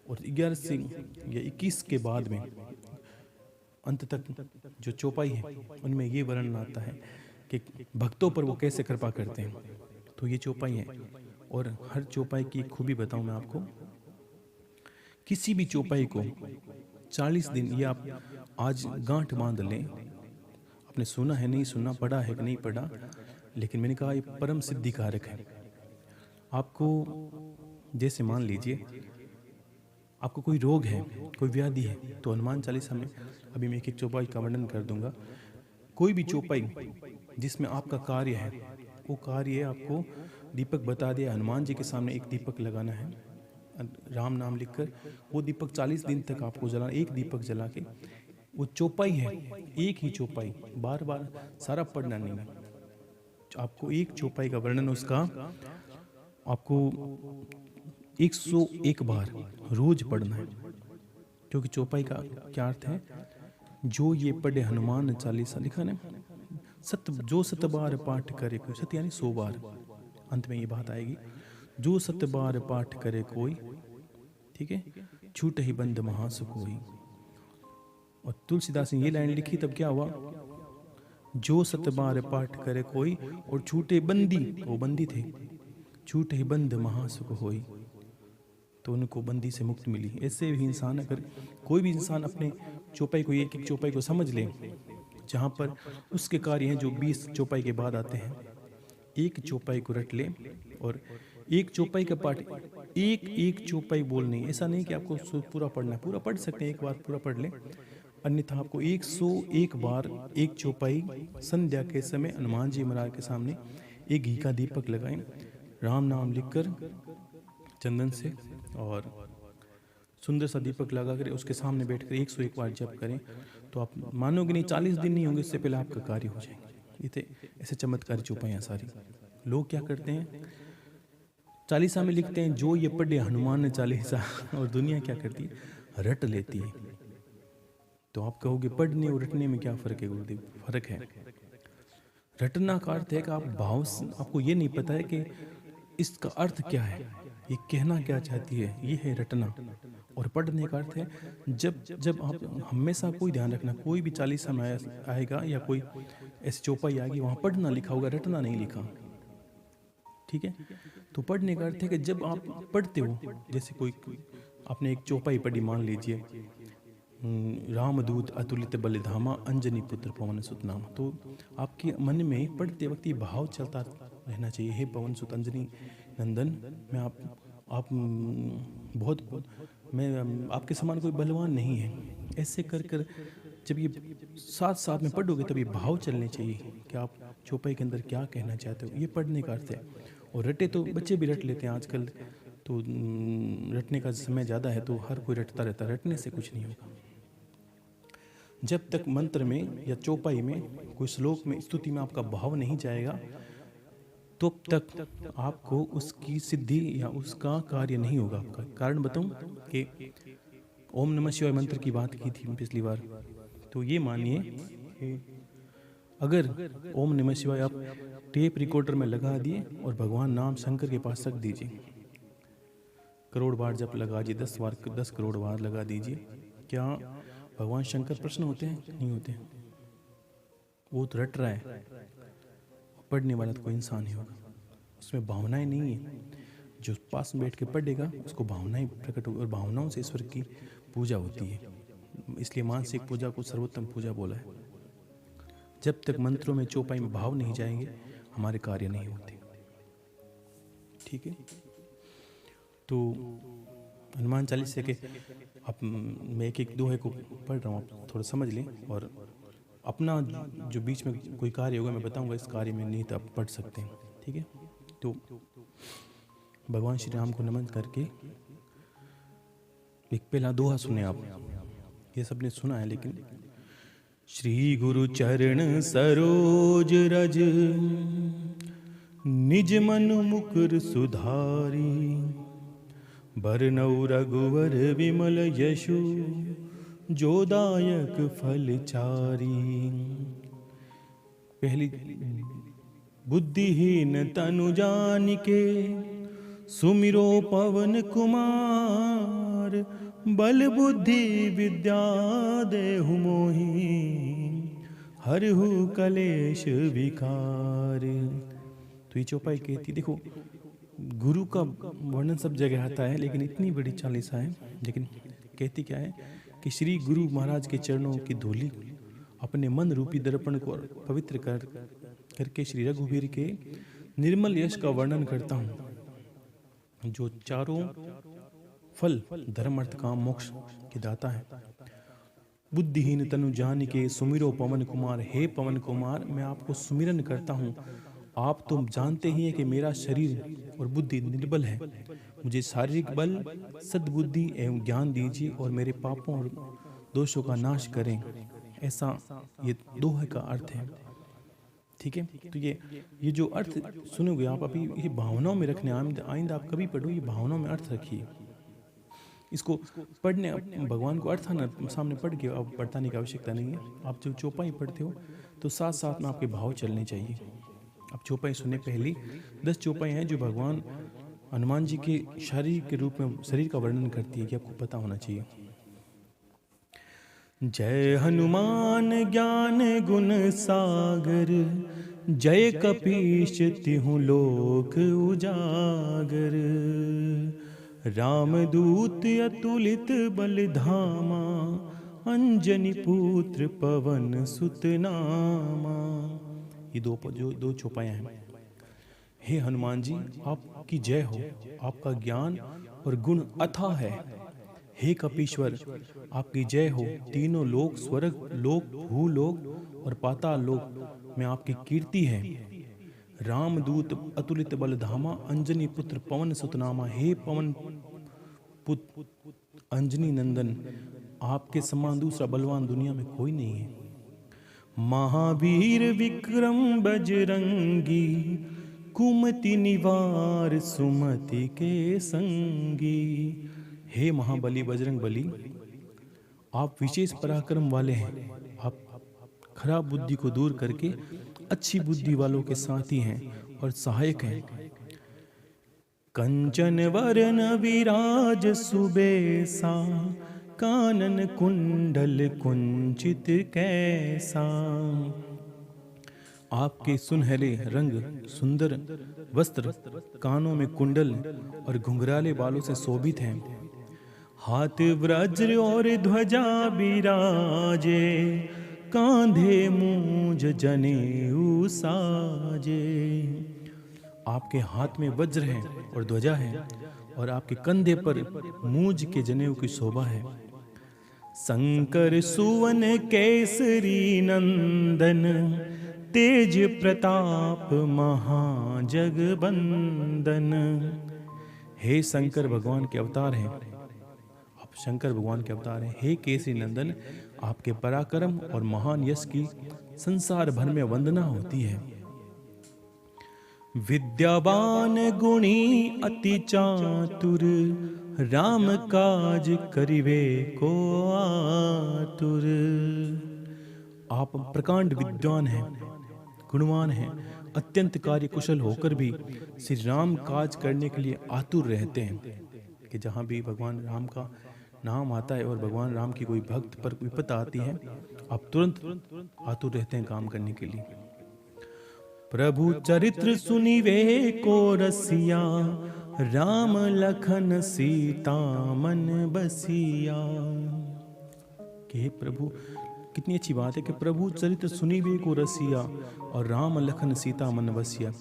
और 11 से या 21 के बाद में अंत तक जो चौपाई है उनमें ये वर्णन आता है कि भक्तों पर वो कैसे कृपा करते हैं। तो ये चौपाई है। और हर चौपाई की खूबी बताऊं मैं आपको। किसी भी चौपाई को 40 दिन, ये आप आज गांठ बांध लें, आपने सुना है नहीं सुना, पढ़ा है कि नहीं पढ़ा, लेकिन मैंने कहा ये परम सिद्धि कारक है। आपको जैसे मान लीजिए आपको कोई रोग है, कोई व्याधि है, तो हनुमान 40 में अभी मैं एक चौपाई का वर्णन कर दूंगा। कोई भी चौपाई जिसमें आपका कार्य है, वो कार्य आपको दीपक बता दिया, हनुमान जी के सामने एक दीपक लगाना है राम नाम लिखकर वो दीपक 40 दिन तक आपको जलाना, एक दीपक जला के। वो चौपाई है, एक ही चौपाई, बार बार सारा पढ़ना नहीं है आपको। एक चौपाई का वर्णन उसका आपको 101 बार रोज पढ़ना है, क्योंकि चौपाई का क्या अर्थ है? जो ये पढ़े हनुमान चालीसा, लिखा ना, जो 7 बार पाठ करे कोई, 7 यानी 100 बार, अंत में ये बात आएगी, जो 7 बार पाठ करे कोई, ठीक है, छूट ही बंद महासुख होई। और तुलसीदास ने ये लाइन लिखी तब क्या हुआ? जो 7 बार पाठ करे कोई और छूटे बंदी, वो बंदी थे, छूट ही बंद महासुख होई, तो उनको बंदी से मुक्ति मिली। ऐसे भी इंसान, अगर कोई भी इंसान अपने चौपाई को, एक एक चौपाई को समझ ले, जहाँ पर उसके कार्य हैं जो 20 चौपाई के बाद आते हैं, एक चौपाई को रट ले और एक चौपाई का पाठ, एक चौपाई बोलनी। ऐसा नहीं कि आपको पूरा पढ़ना, पूरा पढ़ सकते हैं, एक बार पूरा पढ़ लें, अन्यथा आपको 101 बार एक चौपाई संध्या के समय हनुमान जी महाराज के सामने एक घी का दीपक लगाएं, राम नाम लिखकर चंदन से, और सुंदर सा दीपक लगा कर उसके सामने बैठकर 101 बार जप करें, तो आप मानोगे नहीं, 40 दिन नहीं होंगे इससे पहले आपका कार्य हो जाएंगे। ये थे ऐसे चमत्कारी चौपाइयाँ सारी। लोग क्या करते हैं, चालीसा में लिखते हैं जो ये पढ़े हनुमान चालीसा, और दुनिया क्या करती है, रट लेती है। तो आप कहोगे पढ़ने और रटने में क्या फ़र्क है गुरुदेव? फर्क है। रटना का अर्थ है कि आप भाव, आपको ये नहीं पता है कि इसका अर्थ क्या है, ये कहना क्या चाहती है, ये है रटना। और पढ़ने का अर्थ है जब आप हमेशा कोई ध्यान रखना, कोई भी चालीसा में आएगा या कोई ऐसी चौपाई आएगी, वहाँ पढ़ना लिखा होगा, रटना नहीं लिखा, ठीक है। तो पढ़ने का अर्थ है कि जब आप पढ़ते हो, जैसे कोई आपने एक चौपाई पढ़ी, मान लीजिए रामदूत अतुलित बलिधामा अंजनी पुत्र पवन सुत नाम, तो आपके मन में पढ़ते वक्त ये भाव चलता रहना चाहिए, हे पवन सुत अंजनी नंदन, मैं आप मैं आपके समान कोई बलवान नहीं है। ऐसे कर कर जब ये साथ साथ में पढ़ोगे तब ये भाव चलने चाहिए कि आप चौपाई के अंदर क्या कहना चाहते हो, ये पढ़ने का अर्थ है। और रटे तो बच्चे भी रट लेते हैं आजकल, तो रटने का समय ज़्यादा है तो हर कोई रटता रहता है, रटने से कुछ नहीं होगा। जब तक मंत्र में या चौपाई में, कोई श्लोक में, स्तुति में आपका भाव नहीं जाएगा, तब तक आपको उसकी सिद्धि या उसका कार्य नहीं होगा। आपका कारण बताऊं कि ओम नमः शिवाय मंत्र की बात की थी पिछली बार, तो ये मानिए कि अगर ओम नमः शिवाय आप टेप रिकॉर्डर में लगा दिए और भगवान नाम शंकर के पास रख दीजिए, करोड़ बार जब लगा दीजिए, 10 करोड़ बार लगा दीजिए, क्या भगवान शंकर प्रश्न होते हैं? नहीं होते। वो तो रट रहा है, पढ़ने वाला तो कोई इंसान ही होगा, उसमें भावनाएं नहीं है। जो पास में बैठ के पढ़ेगा उसको भावनाएं प्रकट होगी, और भावनाओं से ईश्वर की पूजा होती है। इसलिए मानसिक पूजा को सर्वोत्तम पूजा बोला है। जब तक मंत्रों में, चौपाई में भाव नहीं जाएंगे, हमारे कार्य नहीं होते, ठीक है। तो हनुमान चालीसा के आप, मैं एक दोहे को पढ़ रहा हूँ, आप थोड़ा समझ लें, और अपना जो बीच में कोई कार्य होगा मैं बताऊंगा, इस कार्य में निहित आप पढ़ सकते हैं, ठीक है। तो भगवान श्री राम को नमन करके एक पहला दोहा सुने आप, ये सबने सुना है, लेकिन श्री गुरु चरण सरोज रज निज मन मुकुर सुधारी, बरनऊ रघुवर विमल यशु जोदायक फल चारी। पहली, बुद्धिहीन तनु जानिके सुमिरो पवन कुमार, बल बुद्धि विद्या देहु मोहि, हरहु कलेश विकार। तो ये चौपाई कहती, देखो गुरु का वर्णन सब जगह आता है, लेकिन इतनी बड़ी चालीसा है, लेकिन कहती क्या है कि श्री गुरु महाराज के चरणों की धूलि अपने मन रूपी दर्पण को पवित्र करके श्री रघुवीर के निर्मल यश का वर्णन करता हूँ, जो चारों फल धर्म अर्थ काम मोक्ष के दाता है। बुद्धिहीन तनु जानिके सुमिरो पवन कुमार, हे पवन कुमार मैं आपको सुमिरन करता हूँ, आप तो जानते ही हैं कि मेरा शरीर और बुद्धि निर्बल है। मुझे शारीरिक बल, सद्बुद्धि एवं ज्ञान दीजिए और मेरे पापों और दोषों का नाश करें। ऐसा ये दोहे का अर्थ है। ठीक है, तो ये जो अर्थ सुनोगे आप अभी, ये भावनाओं में रखने, आइंदा आप कभी पढ़ो, ये भावनाओं में अर्थ रखिए। इसको पढ़ने, भगवान को अर्थ ना सामने पढ़ के अब पढ़ताने की आवश्यकता नहीं है। आप जो चौपाई पढ़ते हो तो साथ साथ में आपके भाव चलने चाहिए। अब चौपाई सुनने पहली 10 चौपाई हैं जो भगवान हनुमान जी के शरीर के रूप में शरीर का वर्णन करती है, कि आपको पता होना चाहिए। जय हनुमान ज्ञान गुण सागर, जय कपीश तिहु लोक उजागर। रामदूत अतुलित बल धामा, अंजनी पुत्र पवन सुत नामा। ये दो चौपाइयाँ हैं। हे हनुमान जी, आपकी जय हो, आपका ज्ञान और गुण अथाह है। हे कपीश्वर, आपकी जय हो, तीनों लोक, स्वर्ग लोक, भूलोक और पाताल लोक में आपकी कीर्ति है। रामदूत अतुलित बल धामा, अंजनी पुत्र पवन सुतनामा। हे पवन पुत्र अंजनी नंदन, आपके समान दूसरा बलवान दुनिया में कोई नहीं है। महावीर विक्रम बजरंगी, कुमति निवार सुमति के संगी। हे महाबली बजरंग बली, आप विशेष पराक्रम वाले हैं। आप खराब बुद्धि को दूर करके अच्छी बुद्धि वालों के साथी हैं और सहायक हैं। कंचन वरन विराज सुबेसा, कानन कुंडल कुंचित कैसा। आपके सुनहरे रंग, सुंदर वस्त्र, कानों में कुंडल और घुंघराले बालों से शोभित हैं। हाथ वज्र और ध्वजा बिराजे, कांधे मूंज जनेऊ साजे। आपके हाथ में वज्र है और ध्वजा है और आपके कंधे पर मूंज के जनेऊ की शोभा है। शंकर सुवन केसरी नंदन, तेज प्रताप महाजगबंदन। हे शंकर भगवान के अवतार हैं, आप शंकर भगवान के अवतार हैं। हे केसरी नंदन, आपके पराक्रम और महान यश की संसार भर में वंदना होती है। विद्यावान गुणी अति चातुर, राम काज करिवे को आतुर। आप प्रकांड विद्वान हैं, गुणवान हैं, अत्यंत कार्य कुशल होकर भी श्री राम काज करने के लिए आतुर रहते हैं। कि जहाँ भी भगवान राम का नाम आता है और भगवान राम की कोई भक्त पर विपत्ति आती है, आप तुरंत आतुर रहते हैं काम करने के लिए। प्रभु चरित्र सुनिवे को रसिया, राम लखन सीता मन बसिया। कि हे प्रभु, कितनी अच्छी बात है कि प्रभु चरित्र सुनिवे को रसिया और राम लखन सीता मन बसिया।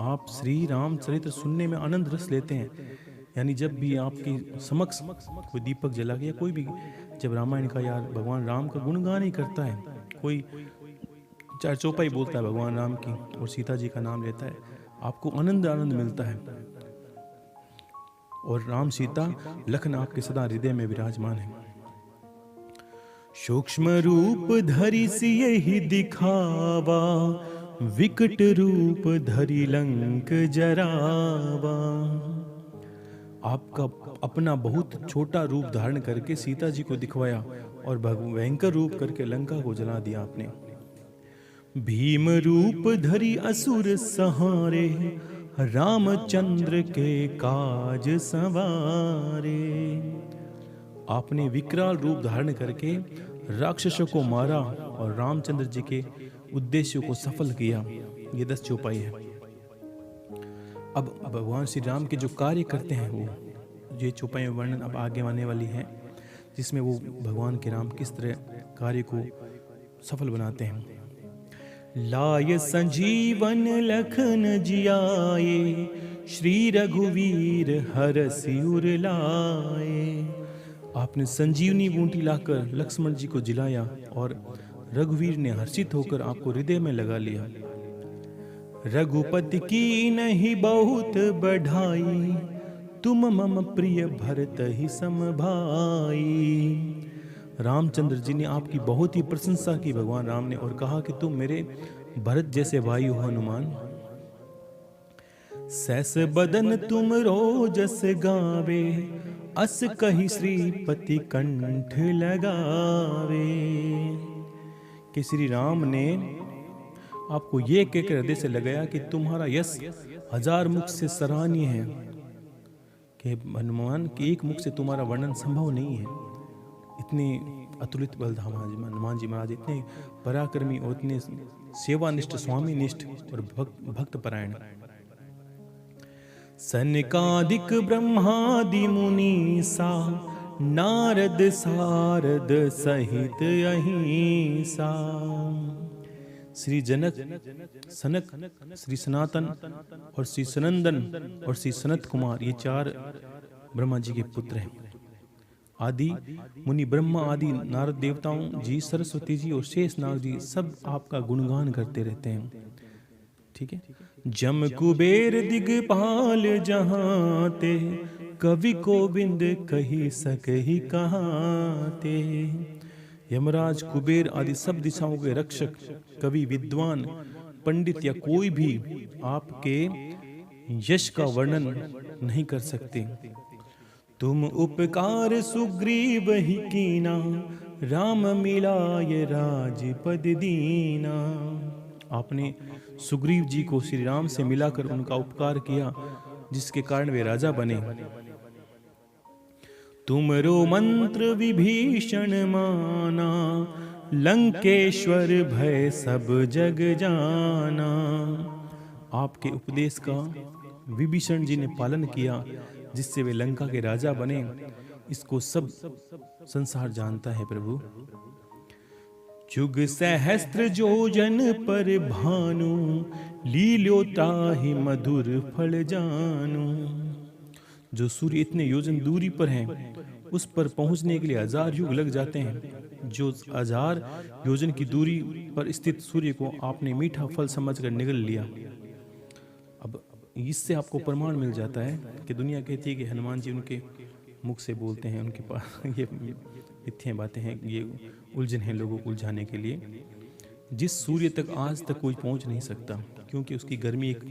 आप श्री राम चरित्र सुनने में आनंद रस लेते हैं। यानी जब भी आपकी समक्ष कोई दीपक जला गया, कोई भी जब रामायण का या भगवान राम का गुणगान ही करता है, कोई चार चौपाई बोलता है भगवान राम की और सीता जी का नाम लेता है, आपको आनंद मिलता है। और राम सीता लखन आपके सदा हृदय में विराजमान है। सूक्ष्म रूप धरि सियहि दिखावा, विकट रूप धरि लंक जरावा। आपका अपना बहुत छोटा रूप धारण करके सीता जी को दिखवाया और भयंकर रूप करके लंका को जला दिया आपने। भीम रूप धरि असुर सहारे, रामचंद्र के काज संवारे। आपने विकराल रूप धारण करके राक्षसों को मारा और रामचंद्र जी के उद्देश्यों को सफल किया। ये 10 चौपाई है। अब भगवान श्री राम के जो कार्य करते हैं, वो ये चौपाई वर्णन अब आगे आने वाली है, जिसमें वो भगवान के राम किस तरह कार्य को सफल बनाते हैं। लाय संजीवन लखन जियाए, श्री रघुवीर हरषि उर लाए। आपने संजीवनी बूटी लाकर लक्ष्मण जी को जिलाया और रघुवीर ने हर्षित होकर आपको हृदय में लगा लिया। रघुपति की नहीं बहुत बढ़ाई, तुम मम प्रिय भरत ही सम भाई। रामचंद्र जी ने आपकी बहुत ही प्रशंसा की भगवान राम ने, और कहा कि तुम मेरे भरत जैसे भाई हो हनुमान। सैस बदन तुम रोजस गावे, अस कही श्रीपति कंठ लगावे। कि श्री राम ने आपको ये कहकर हृदय से लगाया कि तुम्हारा यश 1000 मुख से सराहनीय है, कि हनुमान के एक मुख से तुम्हारा वर्णन संभव नहीं है। इतने अतुलित बलधाम हनुमान जी महाराज, इतने पराक्रमी और इतने सेवानिष्ठ, स्वामीनिष्ठ और भक्त परायण। सनकादिक ब्रह्मादि मुनीसा, नारद सारद सहित अहिंसा। श्री जनक, सनक, श्री सनातन और श्री सनंदन और श्री सनत कुमार, ये 4 ब्रह्मा जी के पुत्र हैं। आदि मुनि ब्रह्मा आदि नारद देवताओं जी, सरस्वती जी और शेषनाग जी सब आपका गुणगान करते रहते हैं। ठीक है। जम कुबेर दिगपाल जहाँ ते, कवि गोविंद कही सकहि कहाँ ते। यमराज, कुबेर आदि सब दिशाओं के रक्षक, कवि, विद्वान, पंडित या कोई भी आपके यश का वर्णन नहीं कर सकते। तुम उपकार सुग्रीव ही कीना, राम मिलाय राजपद दीना। आपने सुग्रीव जी को श्री राम से मिलाकर उनका उपकार किया, जिसके कारण वे राजा बने। तुमरो मंत्र विभीषण माना, लंकेश्वर भय सब जग जाना। आपके उपदेश का विभीषण जी ने पालन किया, जिससे वे लंका के राजा बने। इसको सब संसार जानता है प्रभु। जुग सहस्त्र जोजन पर भानु, लील्योताहि मधुर फल जानू। जो सूर्य इतने योजन दूरी पर हैं, उस पर पहुंचने के लिए 1000 युग लग जाते हैं। जो 1000 योजन की दूरी पर स्थित सूर्य को आपने मीठा फल समझकर निगल लिया। अब इससे आपको प्रमाण मिल जाता है कि दुनिया कहती है कि हनुमान जी उनके मुख से बोलते हैं, उनके पास ये मिथ्या बातें हैं, ये उलझन है लोगों को उलझाने के लिए। जिस सूर्य तक आज तक कोई पहुंच नहीं सकता, क्योंकि उसकी गर्मी एक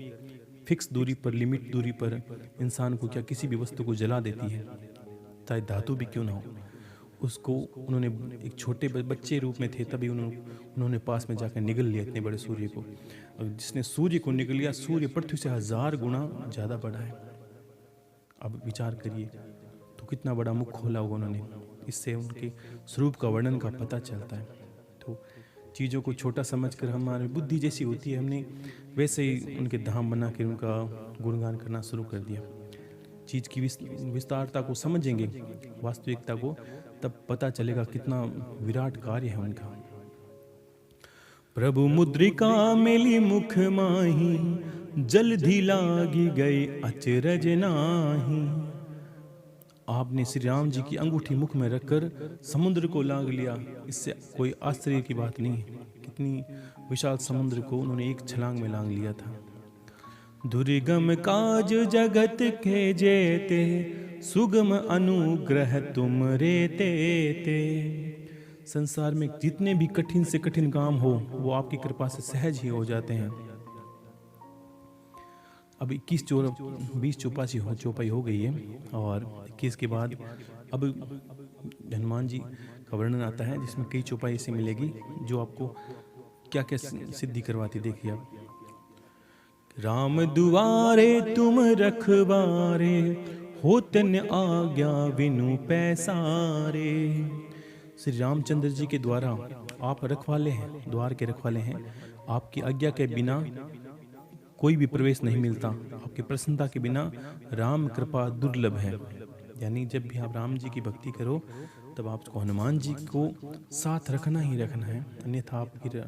फिक्स दूरी पर, लिमिट दूरी पर इंसान को क्या किसी भी वस्तु को जला देती है, चाहे धातु भी क्यों ना हो। उसको उन्होंने एक छोटे बच्चे रूप में थे तभी उन्होंने पास में जाकर निगल लिया इतने बड़े सूर्य को। और जिसने सूर्य को निगल लिया, सूर्य पृथ्वी से 1000 गुना ज़्यादा बड़ा है। अब विचार करिए तो कितना बड़ा मुख खोला होगा उन्होंने। इससे उनके स्वरूप का वर्णन का पता चलता है। तो चीज़ों को छोटा समझकर हमारी बुद्धि जैसी होती है, हमने वैसे ही उनके धाम बना के उनका गुणगान करना शुरू कर दिया। चीज़ की विस्तारता को समझेंगे, वास्तविकता को, तब पता चलेगा कितना विराट कार्य है उनका। प्रभु मुद्रिका मेली मुख माही, जल्दी लागी गई अचरज नाही। आपने श्री राम जी की अंगूठी मुख में रखकर समुद्र को लांग लिया। इससे कोई आश्चर्य की बात नहीं है। कितनी विशाल समुद्र को उन्होंने एक छलांग में लांग लिया था। दुर्गम काज जगत के जेते, सुगम अनुग्रह तुम रेते ते। संसार में जितने भी कठिन से कठिन काम हो, वो आपकी कृपा से सहज ही हो जाते हैं। अब 20 चौपाई हो गई है, और 21 के बाद अब हनुमान जी का वर्णन आता है, जिसमें कई चौपाई ऐसी मिलेगी जो आपको क्या क्या सिद्धि करवाती। देखिए आप, राम दुआरे तुम रखवारे, होतन आज्ञा बिनु पैसारे। श्री रामचंद्र जी के द्वारा आप रखवाले हैं, द्वार के रखवाले हैं। आपकी आज्ञा के बिना कोई भी प्रवेश नहीं मिलता। आपकी प्रसन्नता के बिना राम कृपा दुर्लभ है। यानी जब भी आप राम जी की भक्ति करो, तब आपको हनुमान जी को साथ रखना ही रखना है, अन्यथा आपकी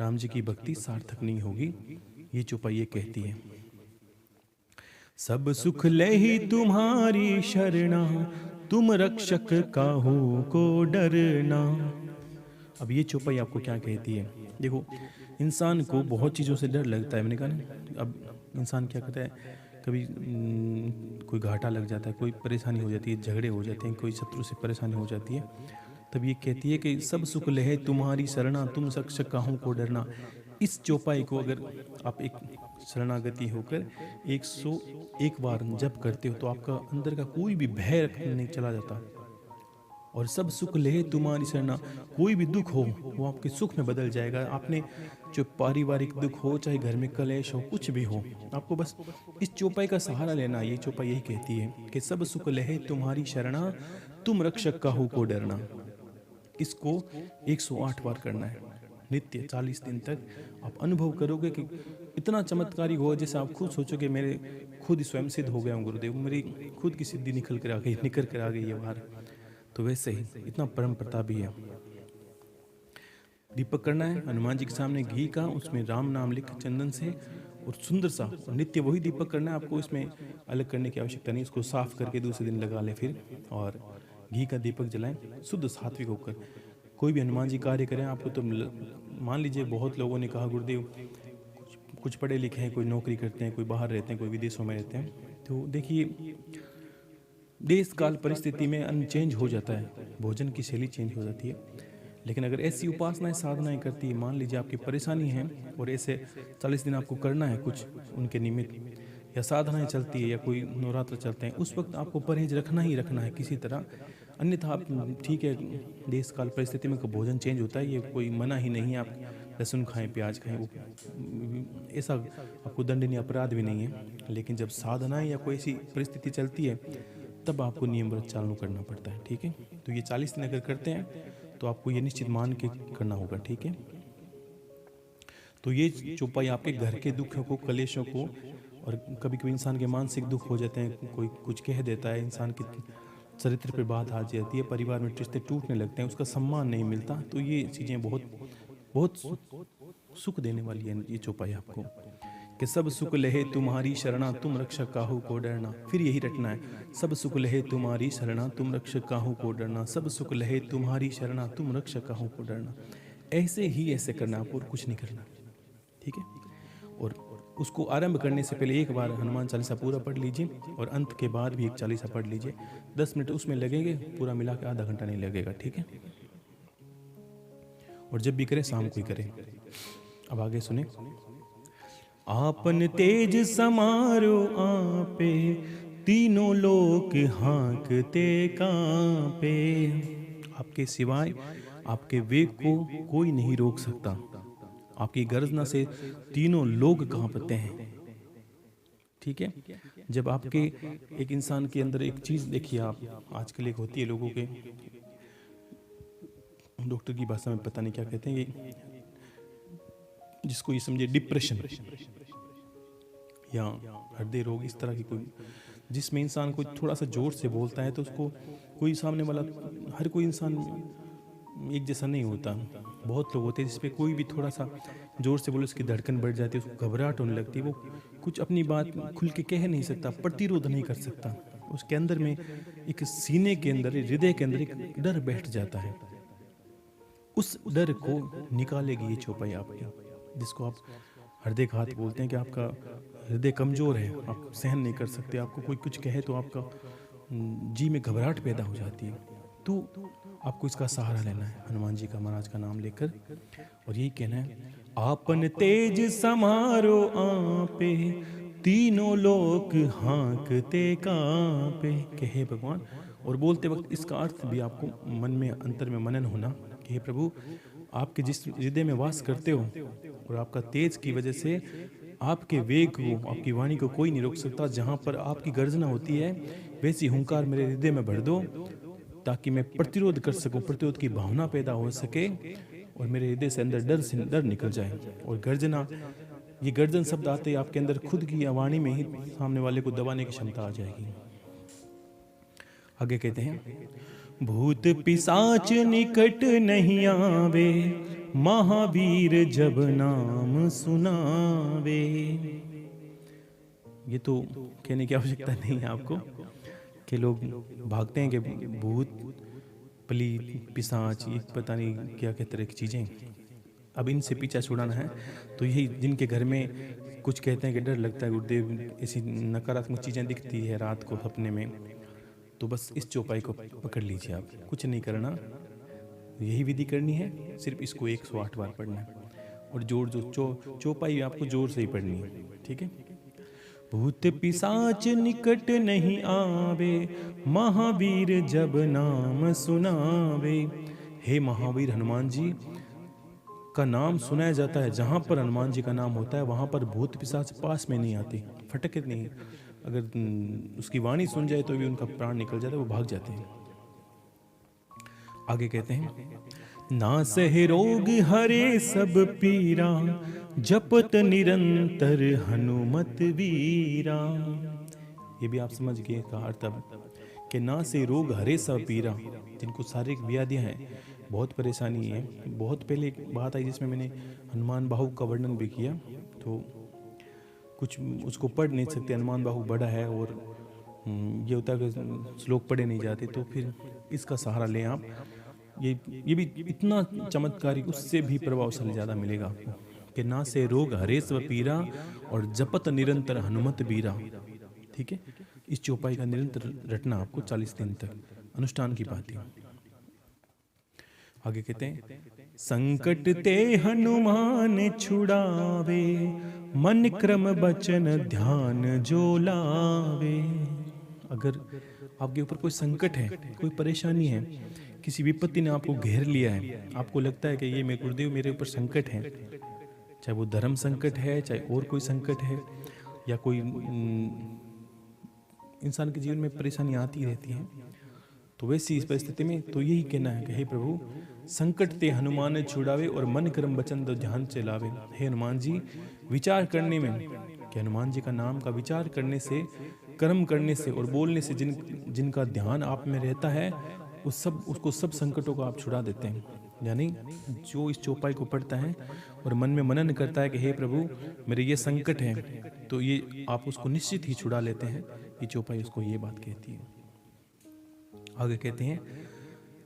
राम जी की भक्ति सार्थक नहीं होगी। ये चौपाई ये कहती है, सब सुख ले ही तुम्हारी शरणा, तुम रक्षक काहू को डरना। अब ये चौपाई आपको क्या कहती है? देखो, इंसान को बहुत चीज़ों से डर लगता है, मैंने कहा ना। अब इंसान क्या करता है, कभी कोई घाटा लग जाता है, कोई परेशानी हो जाती है, झगड़े हो जाते हैं, कोई शत्रु से परेशानी हो जाती है, तब ये कहती है कि सब सुख लहे तुम्हारी शरणा, तुम शख्स काहू को डरना। इस चौपाई को अगर आप एक शरणागति होकर 101 बार जप करते हो तो आपका अंदर का कोई भी भय नहीं चला जाता। और सब सुख ले तुम्हारी शरणा, कोई भी दुख हो वो आपके सुख में बदल जाएगा। आपने जो पारिवारिक दुख हो, चाहे घर में कलेश हो, कुछ भी हो, आपको बस इस चौपाई का सहारा लेना। ये चौपाई यही कहती है कि सब सुख लहे तुम्हारी शरणा, तुम रक्षक काहू को डरना। इसको 108 बार करना है नित्य, 40 दिन तक। आप अनुभव करोगे कि इतना चमत्कारी हो, जैसे आप खुद सोचोगे मेरे खुद स्वयं सिद्ध हो गया हूँ गुरुदेव, मेरी खुद की सिद्धि निकल कर आ गई है बाहर। तो वैसे ही इतना परम प्रतापी है। दीपक करना है हनुमान जी के सामने घी का, उसमें राम नाम लिख चंदन से, और सुंदर सा नित्य वही दीपक करना है आपको। इसमें अलग करने की आवश्यकता नहीं, उसको साफ करके दूसरे दिन लगा ले फिर, और घी का दीपक जलाएं शुद्ध सात्विक होकर। कोई भी हनुमान जी कार्य करें आपको तो मान लीजिए, बहुत लोगों ने कहा गुरुदेव कुछ पढ़े लिखे हैं, कोई नौकरी करते हैं, कोई बाहर रहते हैं, कोई विदेशों में रहते हैं, तो देखिए देश काल परिस्थिति में अन्न चेंज हो जाता है, भोजन की शैली चेंज हो जाती है। लेकिन अगर ऐसी उपासनाएं साधनाएं करती है, मान लीजिए आपकी परेशानी है और ऐसे 40 दिन आपको करना है कुछ उनके निमित्त, या साधनाएं चलती है या कोई नवरात्र चलते हैं, उस वक्त आपको परहेज रखना ही रखना है किसी तरह। अन्यथा आप ठीक है, देश काल परिस्थिति में भोजन चेंज होता है, ये कोई मना ही नहीं है आप लहसुन खाएं, प्याज खाएं, वो ऐसा आपको दंडनीय अपराध भी नहीं है। लेकिन जब साधनाएं या कोई ऐसी परिस्थिति चलती है तब आपको नियम व्रत चालू करना पड़ता है, ठीक है। तो ये 40 दिन अगर करते हैं तो आपको ये निश्चित मान के करना होगा, ठीक है। तो ये चौपाई आपके घर के दुखों को, कलेशों को, और कभी कभी इंसान के मानसिक दुख हो जाते हैं, कोई कुछ कह देता है, इंसान के चरित्र पर बात आ जाती है, परिवार में रिश्ते टूटने लगते हैं, उसका सम्मान नहीं मिलता, तो ये चीज़ें बहुत बहुत सुख देने वाली है ये चौपाई आपको, कि सब सुख लहे तुम्हारी शरणा, तुम रक्षक काहू को डरना। फिर यही रटना है, सब सुख लहे तुम्हारी शरणा, तुम रक्षक काहू को डरना, सब सुख लहे तुम्हारी शरणा, तुम रक्षक काहू को डरना। ऐसे ही ऐसे करना, आपको और कुछ नहीं करना, ठीक है। और उसको आरंभ करने से पहले एक बार हनुमान चालीसा पूरा पढ़ लीजिए, और अंत के बाद भी एक चालीसा पढ़ लीजिए। 10 मिनट उसमें लगेंगे, पूरा मिला के आधा घंटा नहीं लगेगा, ठीक है। और जब भी करें शाम को ही करें। अब आगे सुने। आपन तेज समारो आपे, तीनों लोक हाँकते कांपे। आपके सिवाय आपके वेग को कोई नहीं रोक सकता। आपकी गर्जना से तीनों लोग कांपते हैं, ठीक है। जब आपके एक इंसान के अंदर एक चीज देखिए, आप आजकल एक होती है लोगों के, डॉक्टर की भाषा में पता नहीं क्या कहते हैं, ये जिसको ये समझे डिप्रेशन या हृदय रोग, इस तरह की कोई, जिसमें इंसान को थोड़ा सा जोर से बोलता है तो उसको कोई सामने वाला, हर कोई इंसान एक जैसा नहीं होता। बहुत लोग होते हैं जिसपे कोई भी थोड़ा सा जोर से बोले उसकी धड़कन बढ़ जाती है, उसको घबराहट होने लगती है, वो कुछ अपनी बात खुल के कह नहीं सकता, प्रतिरोध नहीं कर सकता। उसके अंदर में एक सीने के अंदर, हृदय के अंदर एक डर बैठ जाता है। उस डर को निकालेगी ये चौपाई आपकी, जिसको आप हृदय घात बोलते हैं, कि आपका हृदय कमजोर है, आप सहन नहीं कर सकते, आपको कोई कुछ कहे तो आपका जी में घबराहट पैदा हो जाती है। तो आपको इसका सहारा लेना है हनुमान जी का, महाराज का नाम लेकर, और यही कहना है, आपन तेज समारो आपे, तीनों लोक हाँकते कांपे। कि हे भगवान, और बोलते वक्त इसका अर्थ भी आपको मन में, अंतर में मनन होना, कि हे प्रभु, आपके जिस हृदय में वास करते हो और आपका तेज की वजह से आपके वेग को, आपकी वाणी को कोई नहीं रोक सकता। जहाँ पर आपकी गर्जना होती है वैसी हुंकार मेरे हृदय में भर दो, ताकि मैं प्रतिरोध कर सकूं, प्रतिरोध की भावना पैदा हो सके, और मेरे हृदय से अंदर डर निकल जाए। और गर्जना, ये गर्जन शब्द आते ही आपके अंदर खुद की वाणी में ही सामने वाले को दबाने की क्षमता आ जाएगी। आगे कहते हैं, भूत पिशाच निकट नहीं आवे, महावीर जब नाम सुनावे। ये तो कहने की आवश्यकता नहीं है आपको, कि लोग भागते हैं कि भूत पली पिशाच, ये पता नहीं क्या क्या तरह की चीज़ें, अब इनसे पीछा छुड़ाना है। तो यही जिनके घर में कुछ कहते हैं कि डर लगता है गुरुदेव, ऐसी नकारात्मक चीज़ें दिखती है रात को सपने में, तो बस इस चौपाई को पकड़ लीजिए। आप कुछ नहीं करना, यही विधि करनी है, सिर्फ इसको 108 बार पढ़ना है। और जोर जो चौपाई आपको जोर से ही पढ़नी है, ठीक है। भूत पिशाच निकट नहीं आवे, महावीर जब नाम सुनावे। हे महावीर हनुमान जी का नाम सुनाया जाता है, जहाँ पर हनुमान जी का नाम होता है वहाँ पर भूत पिशाच पास में नहीं आते, फटके नहीं। अगर उसकी वाणी सुन जाए तो भी उनका प्राण निकल जाता है, वो भाग जाते हैं। आगे कहते हैं, ना सहे रोग हरे सब पीरा, जपत निरंतर हनुमत वीरा। ये भी आप समझ गए का अर्थ अब, कि ना से रोग हरे सब पीरा, जिनको शारीरिक व्याधियां हैं, बहुत परेशानी है। बहुत पहले एक बात आई जिसमें मैंने हनुमान बाहु का वर्णन भी किया, तो कुछ उसको पढ़ नहीं सकते, हनुमान बाहु बड़ा है और ये होता है कि श्लोक पढ़े नहीं जाते, तो फिर इसका सहारा लें आप। ये भी इतना चमत्कारी, उससे भी प्रभावशाली ज़्यादा मिलेगा आपको, कि ना से रोग हरे सब पीरा और जपत निरंतर हनुमत बीरा। ठीक है, इस चौपाई का निरंतर रटना आपको 40 दिन तक, अनुष्ठान की बात है। आगे कहते हैं, संकट ते हनुमान छुड़ावे, मन क्रम बचन ध्यान जो लावे। अगर आपके ऊपर कोई संकट है, कोई परेशानी है, किसी विपत्ति ने आपको घेर लिया है, आपको लगता है कि ये मेरे गुरुदेव मेरे ऊपर संकट है, चाहे वो धर्म संकट है, चाहे और कोई संकट है, या कोई इंसान के जीवन में परेशानी आती रहती है, तो वैसी इस परिस्थिति में तो यही कहना है कि हे प्रभु, संकट ते हनुमान छुड़ावे और मन कर्म वचन तो ध्यान से लावे। हे हनुमान जी, विचार करने में, कि हनुमान जी का नाम का विचार करने से, कर्म करने से और बोलने से जिनका ध्यान आप में रहता है, उसको सब संकटों को आप छुड़ा देते हैं। यानी जो इस चौपाई को पढ़ता है और मन में मनन करता है कि हे प्रभु मेरे ये संकट है, तो ये आप उसको निश्चित ही छुड़ा लेते हैं। ये चौपाई उसको ये बात कहती है। आगे कहते हैं,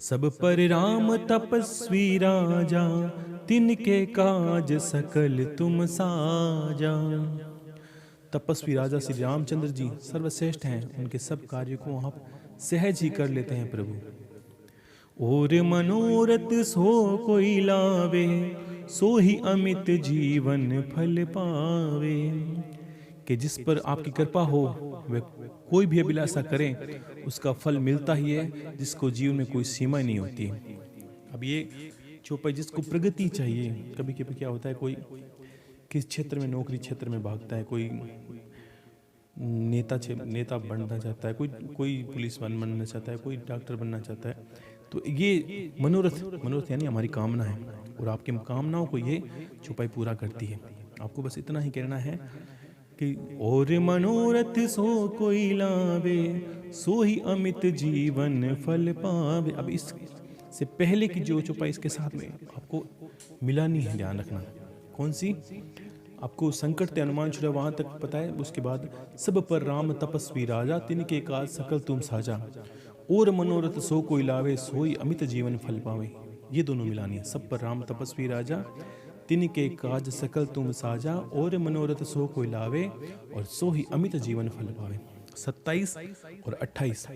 सब पर राम तपस्वी राजा, तिनके काज सकल तुम साजा। तपस्वी राजा श्री रामचंद्र जी सर्वश्रेष्ठ हैं, उनके सब कार्यों को आप सहज ही कर लेते हैं प्रभु। और मनोरथ सो कोई लावे, सो ही अमित जीवन फल पावे। कि जिस पर आपकी कृपा हो वह कोई भी अभिलाषा करें उसका फल मिलता ही है, जिसको जीवन में कोई सीमा नहीं होती। अब ये चौपाई जिसको प्रगति चाहिए, कभी कभी क्या होता है, कोई किस क्षेत्र में, नौकरी क्षेत्र में भागता है, कोई नेता बनना चाहता है, कोई पुलिस बनना चाहता है, कोई डॉक्टर बनना चाहता है, तो ये मनोरथ यानी हमारी कामना है, और आपकी कामनाओं को ये चौपाई पूरा करती है। आपको बस इतना ही कहना है कि और मनोरथ सो कोई लावे, सो ही अमित जीवन फल पावे। अब इससे पहले की जो चौपाई इसके साथ में आपको मिलानी है, ध्यान रखना। कौन सी? आपको संकट ते हनुमान छुड़ा वहां तक पता है, उसके बाद सब पर राम तपस्वी राजा, तिनके काज सकल तुम साजा, और मनोरथ सो कोई लावे, सोई अमित जीवन फल पावे। ये दोनों मिलानी है, सब पर राम तपस्वी राजा, तिनके काज सकल तुम साजा, और मनोरथ सो कोई लावे, और सो ही अमित जीवन फल पावे। 27 और 28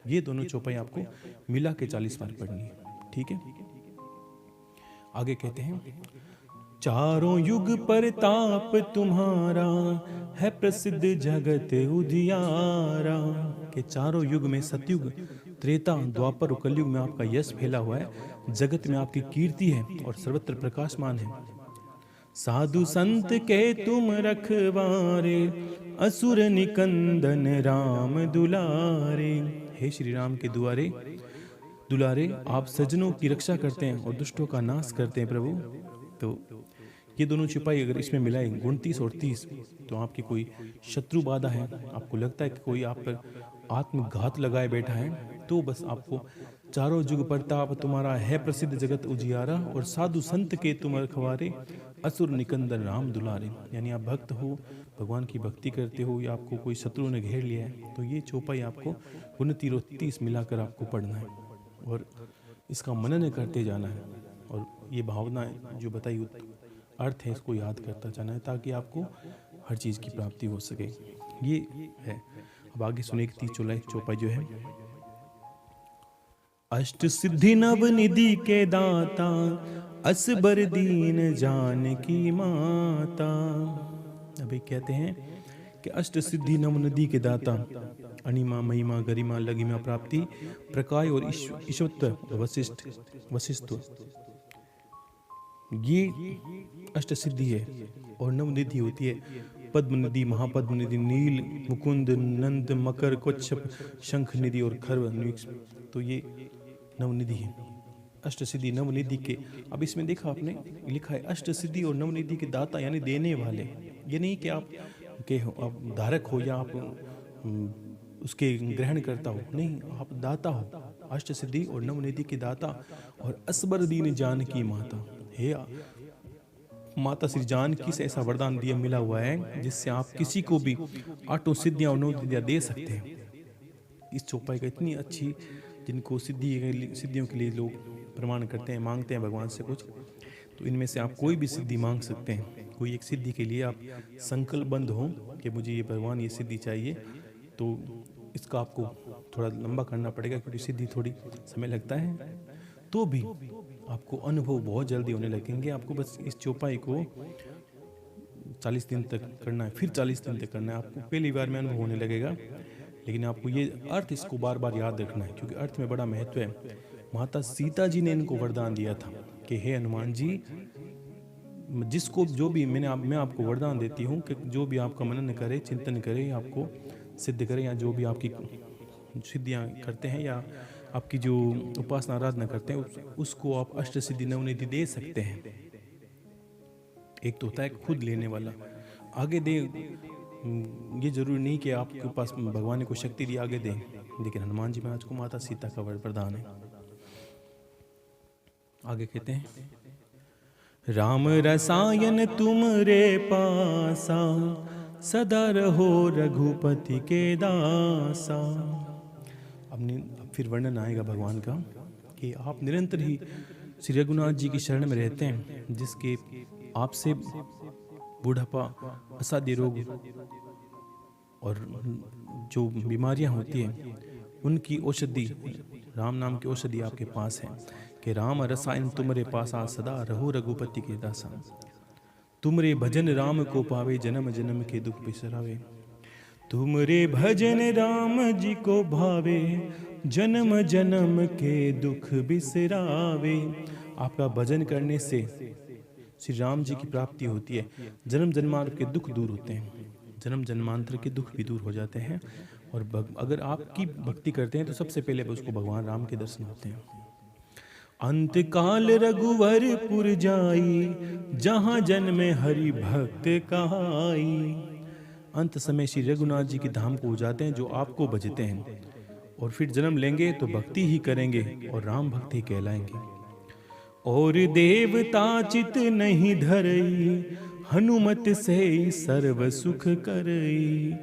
ये दोनों चौपाई आपको मिला के 40 बार पढ़नी है। ठीक है, आगे कहते हैं, चारों युग परताप तुम्हारा, है प्रसिद्ध जगत उजियारा। के चारों युग में, सतयुग, त्रेता, द्वापर और कलयुग में आपका यश फैला हुआ है, जगत में आपकी कीर्ति है और सर्वत्र प्रकाशमान है। साधु संत के तुम रखवारे, असुर निकंदन राम दुलारे। हे श्री राम के दुलारे, आप सज्जनों की रक्षा करते हैं और दुष्टों का नाश करते हैं प्रभु। तो ये दोनों चौपाई अगर इसमें मिलाए 29 और 30, तो आपकी कोई शत्रु बाधा है, आपको लगता है कि कोई आप पर आत्मघात लगाए बैठा है, तो बस आपको चारों युग प्रताप तुम्हारा, है प्रसिद्ध जगत उजियारा, और साधु संत के तुम रखवारे, असुर निकंदन राम दुलारे। यानी आप भक्त हो, भगवान की भक्ति करते हो, या आपको कोई शत्रु ने घेर लिया है, तो ये चौपाई आपको 29 और 30 मिलाकर आपको पढ़ना है। और इसका मनन करते जाना है और ये भावना जो बताई अर्थ है इसको याद करता जाना है ताकि आपको हर चीज़ की प्राप्ति हो सके। ये है। अब आगे सुने कि 30 चौपाई जो है, अष्ट सिद्धि नव निधि के दाता, असबर दीन जान की माता। अभी कहते हैं कि अष्ट सिद्धि नव निधि के दाता, अनिमा महिमा गरिमा लगिमा प्राप्ति प्रकाय और ईश्वरत्व वशिष्ठ, ये अष्ट सिद्धि है। और नव निधि होती है पद्म निधि, महापद्म निधि, नील, मुकुंद, नंद, मकर, कच्छप, शंख निधि और खर्व। तो ये नवनिधि है, अष्ट सिद्धि नवनिधि के। अब इसमें देखा आपने लिखा है अष्ट सिद्धि और नवनिधि के दाता यानी देने वाले। ये नहीं कि आप धारक हो या आप उसके ग्रहण करता हो, नहीं, आप दाता हो। अष्ट सिद्धि और नवनिधि के दाता और असबर दीन जान की माता। हे माता श्री जानकी से ऐसा वरदान दिया मिला हुआ है जिससे आप किसी को भी आठों सिद्धियां और नवनिधियां दे सकते हैं। इस चौपाई का इतनी अच्छी, जिनको सिद्धियों के लिए लोग प्रमाण करते हैं, मांगते हैं भगवान से कुछ, तो इनमें से आप कोई भी सिद्धि मांग सकते हैं। कोई एक सिद्धि के लिए आप संकल्पबद्ध हो कि मुझे ये भगवान ये सिद्धि चाहिए, तो इसका आपको थोड़ा लंबा करना पड़ेगा क्योंकि सिद्धि थोड़ी समय लगता है, तो भी आपको अनुभव बहुत जल्दी होने लगेंगे। आपको बस इस चौपाई को 40 दिन तक करना है, फिर 40 दिन तक करना है। आपको पहली बार में अनुभव होने लगेगा, लेकिन आपको ये अर्थ इसको बार बार याद रखना है क्योंकि अर्थ में बड़ा महत्व है। माता सीता जी ने इनको वरदान दिया था कि हे हनुमान जी, जिसको जो भी मैं आपको वरदान देती हूँ कि जो भी आपका मनन करे, चिंतन करे, आपको सिद्ध करे, या जो भी आपकी सिद्धियाँ करते हैं या आपकी जो उपासना आराधना करते हैं उसको आप अष्ट सिद्धि नवनिधि दे सकते हैं। एक तो होता है खुद लेने वाला, आगे दे। ये जरूरी नहीं कि आपके पास भगवान ने कोई शक्ति दी आगे दे, लेकिन हनुमान जी महाराज को माता सीता का वरदान है। आगे कहते हैं, राम रसायन तुम रे पासा, सदा रहो रघुपति के दासा। अब फिर वर्णन आएगा भगवान का कि आप निरंतर ही श्री रघुनाथ जी की शरण में रहते हैं, जिसके आपसे बुढ़ापा, असाध्य रोग और जो बीमारियां होती हैं उनकी औषधि, राम नाम की औषधि आपके पास है कि राम रसायन तुमरे पासा, सदा रहो रघुपति के दासा। तुमरे भजन राम को पावे, जन्म जन्म के दुख बिसरावे। तुमरे भजन राम जी को भावे, जन्म जन्म के दुख बिसरावे। आपका भजन करने से श्री राम जी की प्राप्ति होती है, जन्म जन्मांतर के दुख दूर होते हैं, जन्म जन्मांतर के दुख भी दूर हो जाते हैं। और अगर आपकी भक्ति करते हैं तो सबसे पहले उसको भगवान राम के दर्शन होते हैं। अंत काल रघुवरपुर जाई, जहाँ जन्मे हरि भक्त कहाई। अंत समय श्री रघुनाथ जी के धाम को जाते हैं जो आपको भजते हैं, और फिर जन्म लेंगे तो भक्ति ही करेंगे और राम भक्ति कहलाएंगे। और देवता चित नहीं धरई, हनुमत से सर्व सुख करई।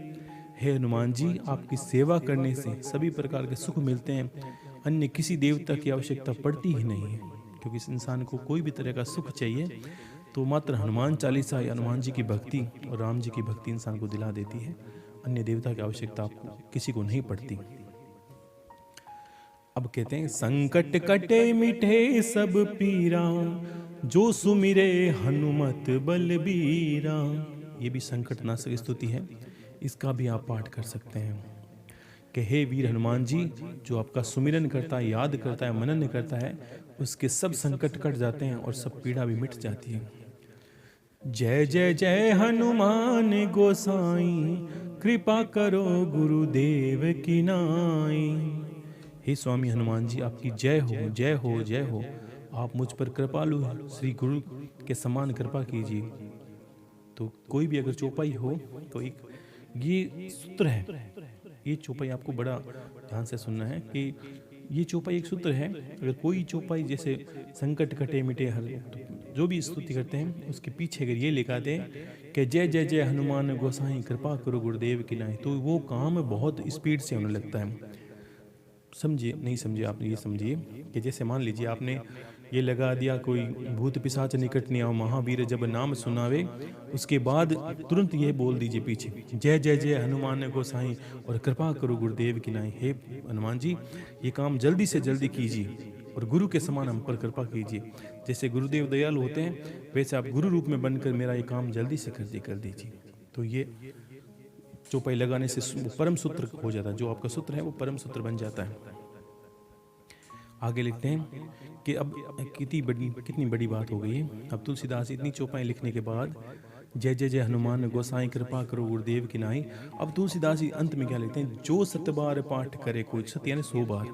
हे हनुमान जी, आपकी सेवा करने से सभी प्रकार के सुख मिलते हैं, अन्य किसी देवता की आवश्यकता पड़ती ही नहीं है। क्योंकि इस इंसान को कोई भी तरह का सुख चाहिए तो मात्र हनुमान चालीसा या हनुमान जी की भक्ति और राम जी की भक्ति इंसान को दिला देती है। अन्य देवता की आवश्यकता आपको किसी को नहीं पड़ती। अब कहते हैं, संकट कटे मिटे सब पीरा, जो सुमिरे हनुमत बलबीरा। ये भी संकट नाशक स्तुति है, इसका भी आप पाठ कर सकते हैं कि हे वीर हनुमान जी, जो आपका सुमिरन करता है, याद करता है, मनन करता है, उसके सब संकट कट जाते हैं और सब पीड़ा भी मिट जाती है। जय जय जय हनुमान गोसाई, कृपा करो गुरुदेव की नाई। हे स्वामी हनुमान जी, आपकी जय हो, जय हो, जय हो। आप मुझ पर कृपालु श्री गुरु के समान कृपा कीजिए। तो कोई भी अगर चौपाई हो तो एक ये सूत्र है, ये चौपाई आपको बड़ा ध्यान से सुनना है कि ये चौपाई एक सूत्र है। अगर कोई चौपाई जैसे संकट कटे मिटे हर, तो जो भी स्तुति करते हैं उसके पीछे अगर ये लिखा दें कि जय जय जय हनुमान गोसाई, कृपा करो गुरुदेव की नाई, तो वो काम बहुत स्पीड से होने लगता है। समझिए, नहीं समझिए, आप ये समझिए कि जैसे मान लीजिए आपने ये लगा दिया कोई भूत पिशाच निकट नहीं आओ, महावीर जब नाम सुनावे, उसके बाद तुरंत ये बोल दीजिए पीछे, जय जय जय हनुमान गोसाई और कृपा करो गुरुदेव की नाई। हे हनुमान जी, ये काम जल्दी से जल्दी कीजिए और गुरु के समान हम पर कृपा कीजिए। जैसे गुरुदेव दयालु होते हैं वैसे आप गुरु रूप में बनकर मेरा ये काम जल्दी से कर दीजिए। तो ये चौपाई लगाने से परम सूत्र हो जाता है, जो आपका सूत्र है वो परम सूत्र बन जाता है। आगे लिखते हैं कि अब कितनी बड़ी बात हो गई है। अब तुलसीदास इतनी चौपाई लिखने के बाद जय जय जय हनुमान गोसाई कृपा करो गुरुदेव की नाई, अब तुलसीदास अंत में क्या लिखते हैं, जो 7 बार पाठ करे कोई, 7 यानी 100 बार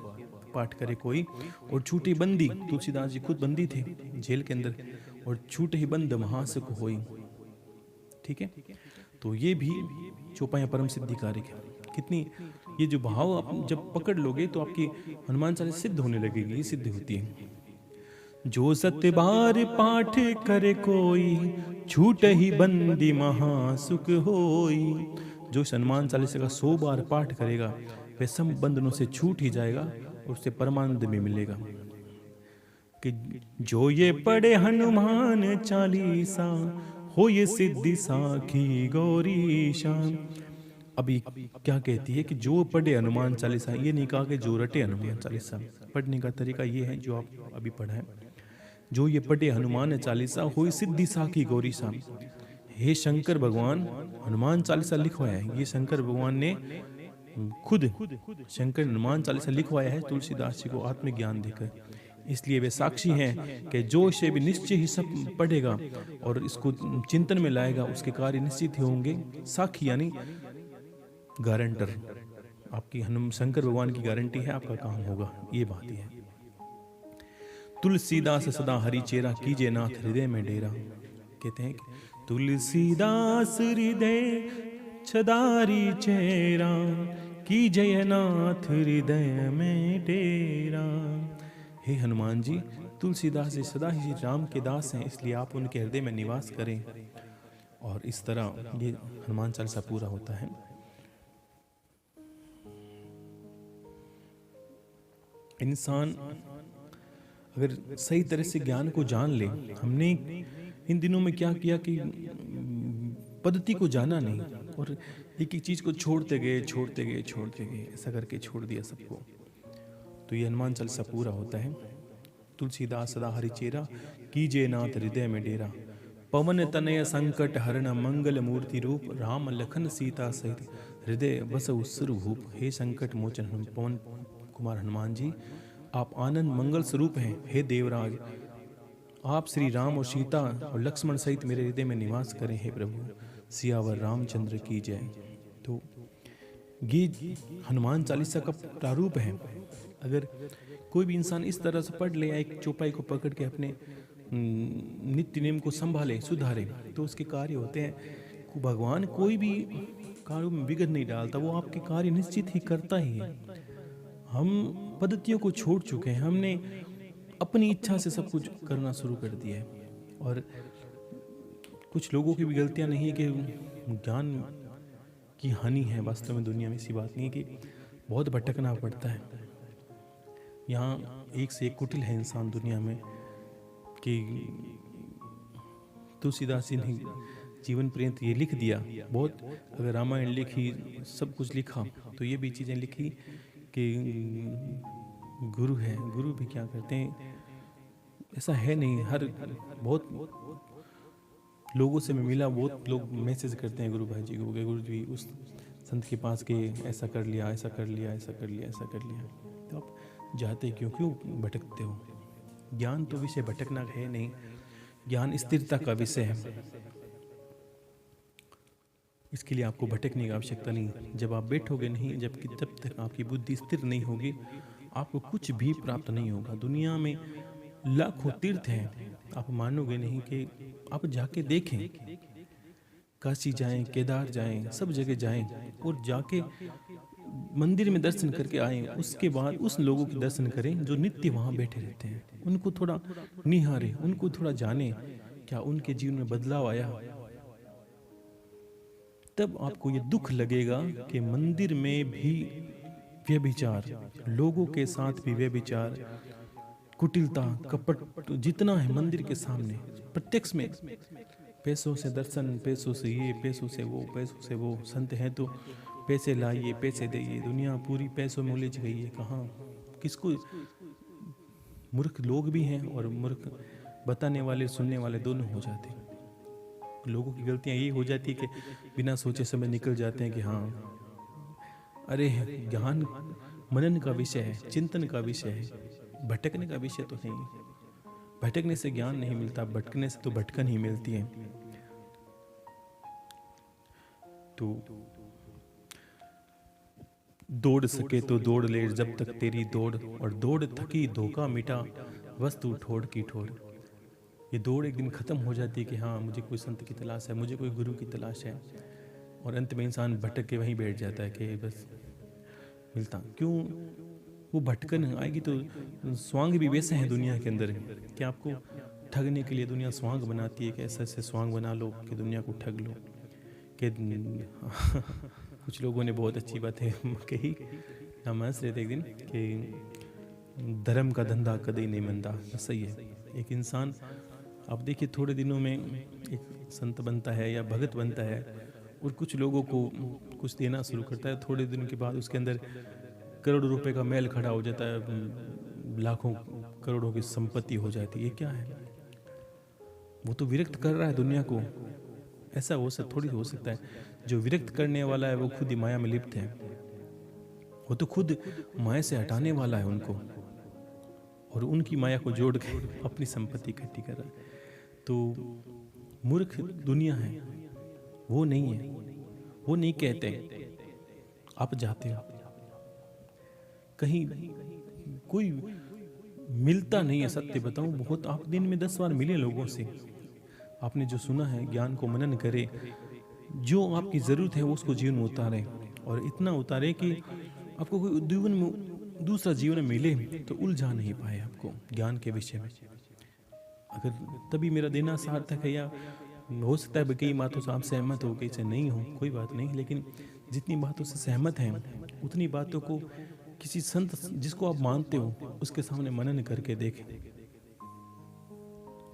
पाठ करे कोई, और छूटे बंदी, तुलसीदास जी खुद बंदी थे जेल के अंदर, और छूटे ही बंद महासुख होई। ठीक है, तो ये भी चौपाइयाँ परम सिद्धिकारक है। कितनी ये जो भाव आप जब पकड़ लोगे तो आपकी हनुमान चालीसा सिद्ध होने लगेगी, ये सिद्ध होती है। जो 7 बार पाठ करे कोई, छूट ही बंदी महासुख होई। जो हनुमान चालीसा का 100 बार पाठ करेगा वह सब बंधनों से छूट ही जाएगा और उससे परमानंद भी मिलेगा। कि जो ये पढ़े हनुमान चालीसा, हो ये सिद्धि साखी गौरीशा। अभी क्या कहती है कि जो पढ़े हनुमान चालीसा, ये नहीं कहा कि जो रटे हनुमान चालीसा। पढ़ने का तरीका ये है जो आप अभी पढ़ा है, जो ये पढ़े हनुमान चालीसा, हो सिद्धि साखी गौरीशा। हे शंकर भगवान, हनुमान चालीसा लिखवाया है, ये शंकर भगवान ने खुद शंकर हनुमान चालीसा लिखवाया है तुलसीदास जी को आत्मज्ञान देकर। इसलिए वे साक्षी हैं कि जो इसे भी निश्चय ही सब पढ़ेगा और इसको चिंतन में लाएगा उसके कार्य निश्चित ही होंगे। साक्षी यानी गारंटर, आपकी शंकर भगवान की गारंटी है, आपका काम होगा, ये बात ही है। तुलसीदास सदा हरि चेरा, कीजे नाथ हृदय में डेरा। कहते हैं कि तुलसीदास हृदय छदारी चेरा, कीजे नाथ हृदय में डेरा। हे हनुमान जी, तुलसीदास जी सदा ही राम के दास हैं, इसलिए आप उनके हृदय में निवास करें। और इस तरह ये हनुमान चालीसा पूरा होता है। इंसान अगर सही तरह से ज्ञान को जान ले, हमने इन दिनों में क्या किया कि पद्धति को जाना नहीं और एक एक चीज को छोड़ते गए, ऐसा करके छोड़ दिया सबको। तो ये हनुमान चालीसा पूरा होता है। तुलसीदास सदा हरि चेरा, कीजे नाथ हृदय में डेरा। पवन तनय संकट हरण, मंगल मूर्ति रूप, राम लखन सीता सहित हृदय बसउ सुरभूप। हे संकट मोचन पवन कुमार हनुमान जी, आप आनंद मंगल स्वरूप हैं। हे देवराज, आप श्री राम और सीता और लक्ष्मण सहित मेरे हृदय में निवास करें। हे प्रभु, सियावर रामचंद्र की जय। तो ये हनुमान चालीसा का प्रारूप है। अगर कोई भी इंसान इस तरह से पढ़ ले, एक चौपाई को पकड़ के अपने नित्य नियम को संभाले, सुधारे, तो उसके कार्य होते हैं। भगवान कोई भी कार्य में विघ्न नहीं डालता, वो आपके कार्य निश्चित ही करता ही है। हम पद्धतियों को छोड़ चुके हैं, हमने अपनी इच्छा से सब कुछ करना शुरू कर दिया है। और कुछ लोगों की भी गलतियां नहीं है कि ज्ञान की हानि है। वास्तव में दुनिया में ऐसी बात नहीं है कि बहुत भटकना पड़ता है। यहाँ एक से एक कुटिल है इंसान दुनिया में कि तुलसीदास जी ने जीवन पर्यंत ये लिख दिया बहुत। अगर रामायण लिखी, सब कुछ लिखा, तो ये भी चीज़ें लिखी कि गुरु है। गुरु भी क्या करते हैं, ऐसा है नहीं। हर बहुत लोगों से मैं मिला, बहुत लोग मैसेज करते हैं गुरु भाई जी को, गुरु जी उस संत के पास के ऐसा कर लिया, ऐसा कर लिया, ऐसा कर लिया, ऐसा कर लिया। तो आप जाते क्यों भटकते हो? ज्ञान तो विषय भटकना है नहीं, ज्ञान स्थिरता का विषय है। इसके लिए आपको भटकने की आवश्यकता नहीं। जब आप बैठोगे नहीं, जब तक आपकी बुद्धि स्थिर नहीं होगी, आपको कुछ भी प्राप्त नहीं होगा। दुनिया में लाखों तीर्थ हैं, आप मानोगे नहीं कि आप जाके देखें। काशी जाएं, केदार जाएं, सब जगह जाएं और जाके मंदिर में दर्शन करके आएं। उसके बाद उस लोगों के दर्शन करें जो नित्य वहाँ बैठे रहते हैं, उनको थोड़ा निहारें, उनको थोड़ा जानें, क्या उनके जीवन में बदलाव आया। तब आपको ये दुख लगेगा कि मंदिर में भी व्यभिचार, लोगों के साथ भी व्यभिचार, कुटिलता, कपट जितना है मंदिर के सामने प्रत्यक्ष में, पैसों से दर्शन, पैसों से ये, पैसों से वो, पैसों से वो। संत हैं तो पैसे लाइए, पैसे दइए, दुनिया पूरी पैसों में उलझ गई है। कहाँ किसको, मूर्ख लोग भी हैं और मूर्ख बताने वाले सुनने वाले दोनों हो जाते हैं। लोगों की गलतियां यही हो जाती है कि बिना सोचे समय निकल जाते हैं कि हाँ, अरे ज्ञान मनन का विषय है, चिंतन का विषय है, भटकने का विषय तो नहीं। भटकने से ज्ञान नहीं मिलता, भटकने से तो भटकन ही मिलती है। तो दौड़ सके तो दौड़ ले जब तक तेरी दौड़, और दौड़ थकी धोखा मिटा वस्तु ठोड़ की ठोड़। ये दौड़ एक दिन खत्म हो जाती है कि हाँ, मुझे कोई संत की तलाश है, मुझे कोई गुरु की तलाश है, और अंत में इंसान भटक के वहीं बैठ जाता है कि बस मिलता क्यों। वो भटकन आएगी तो स्वांग भी वैसे हैं दुनिया के अंदर कि आपको ठगने के लिए दुनिया स्वांग बनाती है कि ऐसे ऐसे स्वांग बना लो कि दुनिया को ठग लो। कि कुछ लोगों ने बहुत अच्छी बातें कही, हम हंस रहे थे एक दिन कि धर्म का धंधा कभी नहीं मंदा। सही है, एक इंसान आप देखिए थोड़े दिनों में एक संत बनता है या भगत बनता है और कुछ लोगों को कुछ देना शुरू करता है, थोड़े दिन के बाद उसके अंदर करोड़ों रुपए का मैल खड़ा हो जाता है, लाखों करोड़ों की संपत्ति हो जाती है। ये क्या है? वो तो विरक्त कर रहा है दुनिया को। ऐसा हो सकता, थोड़ी हो सकता है जो विरक्त करने वाला है वो खुद ही माया में लिप्त है, वो तो खुद माया से हटाने वाला है उनको, और उनकी माया को जोड़ के अपनी संपत्ति इकट्ठी कर रहा है। तो मूर्ख दुनिया है, वो नहीं है, वो नहीं कहते। आप जाते हो कहीं, कोई मिलता नहीं है, सत्य बताऊं, बहुत आप दिन में 10 बार मिले लोगों से, आपने जो सुना है ज्ञान को मनन करे, जो आपकी ज़रूरत है वो उसको जीवन में उतारें, और इतना उतारे कि आपको कोई जीवन में दूसरा जीवन मिले तो उलझा नहीं पाए आपको ज्ञान के विषय में। अगर तभी मेरा देना सार्थक है, या हो सकता है कई बातों से आप सहमत हो, कई से नहीं हो, कोई बात नहीं, लेकिन जितनी बातों से सहमत हैं उतनी बातों को किसी संत जिसको आप मानते हो उसके सामने मनन करके देखें।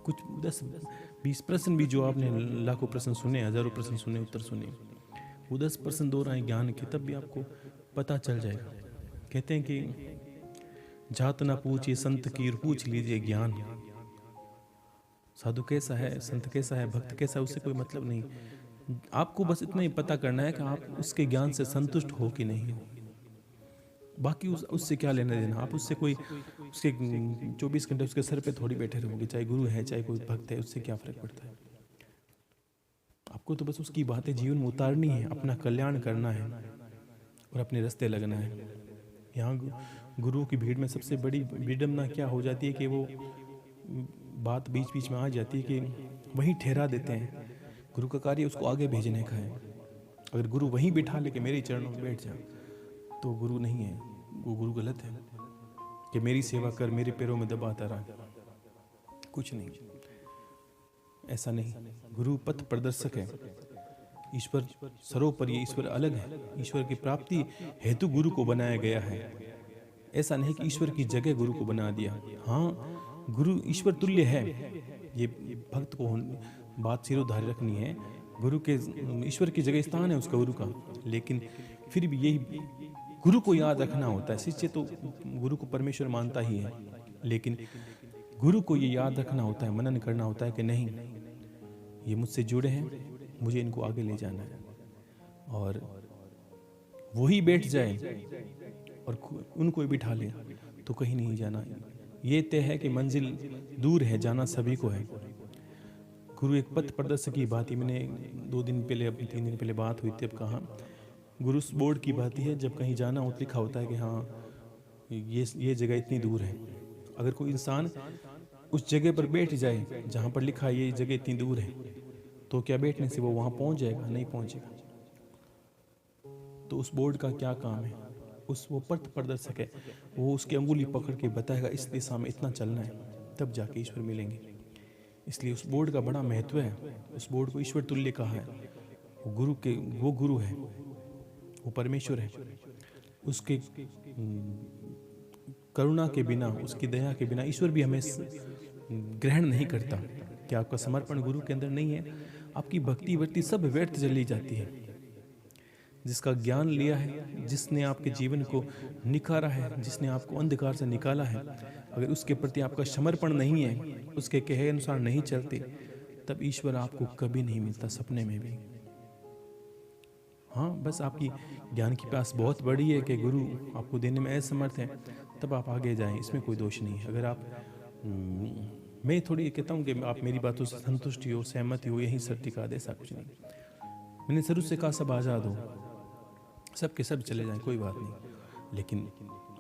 कुछ 10-20 प्रश्न भी जो आपने लाखों प्रश्न सुने, हजारों प्रश्न सुने, उत्तर सुने, वो 10% दोहराएं ज्ञान के, तब भी आपको पता चल जाएगा। कहते हैं कि जात ना पूछिए संत की, पूछ लीजिए ज्ञान। साधु कैसा है, संत कैसा है, भक्त कैसा है, उससे कोई मतलब नहीं। आपको बस इतना ही पता करना है कि आप उसके ज्ञान से संतुष्ट हो कि नहीं हो। बाकी उससे क्या लेना देना। आप उससे कोई, उसके 24 घंटे उसके सर पे थोड़ी बैठे रहोगे, चाहे गुरु है चाहे कोई भक्त है, उससे क्या फर्क पड़ता है। आपको तो बस उसकी बातें जीवन में उतारनी है, अपना कल्याण करना है और अपने रास्ते लगना है। यहाँ गुरुओं की भीड़ में सबसे बड़ी विडम्बना क्या हो जाती है कि वो बात बीच बीच में आ जाती है कि वहीं ठहरा देते हैं। गुरु का कार्य उसको आगे भेजने का है। अगर गुरु वहीं बिठा ले कि मेरे चरणों में बैठ जा, तो गुरु नहीं है, वो गुरु गलत है कि मेरी सेवा कर, मेरे पैरों में दबाता रहा। कुछ नहीं, ऐसा नहीं। गुरु पथ प्रदर्शक है, ईश्वर सर्वोपरि, ईश्वर अलग है। ईश्वर की प्राप्ति हेतु गुरु को बनाया गया है। ऐसा नहीं कि ईश्वर की जगह गुरु को बना दिया। हाँ, गुरु ईश्वर तुल्य है, ये भक्त को बात सिरोधार्य रखनी है। गुरु के, ईश्वर की जगह स्थान है उसका, गुरु का, लेकिन फिर भी यही गुरु को याद रखना होता है। शिष्य तो गुरु को परमेश्वर मानता ही है, लेकिन गुरु को ये याद रखना होता है, मनन करना होता है कि नहीं, ये मुझसे जुड़े हैं, मुझे इनको आगे ले जाना है। और वही बैठ जाए और उनको बिठा ले तो कहीं नहीं जाना। ये तय है कि मंजिल दूर है, जाना सभी को है। गुरु एक पथ प्रदर्शक की बात ही, मैंने 2 दिन पहले, 3 दिन पहले बात हुई थी, अब कहा गुरु बोर्ड की बात ही है। जब कहीं जाना हो तो लिखा होता है कि हाँ ये जगह इतनी दूर है। अगर कोई इंसान उस जगह पर बैठ जाए जहाँ पर लिखा है ये जगह इतनी दूर है, तो क्या बैठने से वो वहाँ पहुँच जाएगा? नहीं पहुँचेगा। तो उस बोर्ड का क्या काम है? वो पथ प्रदर्शक है, वो उसकी अंगुली पकड़ के बताएगा इस दिशा में इतना चलना है, तब जाके ईश्वर मिलेंगे। इसलिए उस बोर्ड का बड़ा महत्व है। उस बोर्ड को ईश्वर तुल्य कहा है। वो गुरु है, वो परमेश्वर है। उसके करुणा के बिना, उसकी दया के बिना ईश्वर भी हमें ग्रहण नहीं करता। क्या आपका समर्पण गुरु के अंदर नहीं है, आपकी भक्ति वक्ति सब व्यर्थ चली जाती है। जिसका ज्ञान लिया है, जिसने आपके जीवन को निखारा है, जिसने आपको अंधकार से निकाला है, अगर उसके प्रति आपका समर्पण नहीं है, उसके कहे अनुसार नहीं चलते, तब ईश्वर आपको कभी नहीं मिलता, सपने में भी। हाँ, बस आपकी ज्ञान की प्यास बहुत बड़ी है कि गुरु आपको देने में असमर्थ है, तब आप आगे जाएं, इसमें कोई दोष नहीं है। अगर आप मैं थोड़ी कहता हूँ कि आप मेरी बातों से संतुष्टि हो, सहमति हो, यही सर टिका दे, ऐसा कुछ नहीं। मैंने शुरू से कहा सब आज़ाद हो, सब के सब चले जाएं, कोई बात नहीं, लेकिन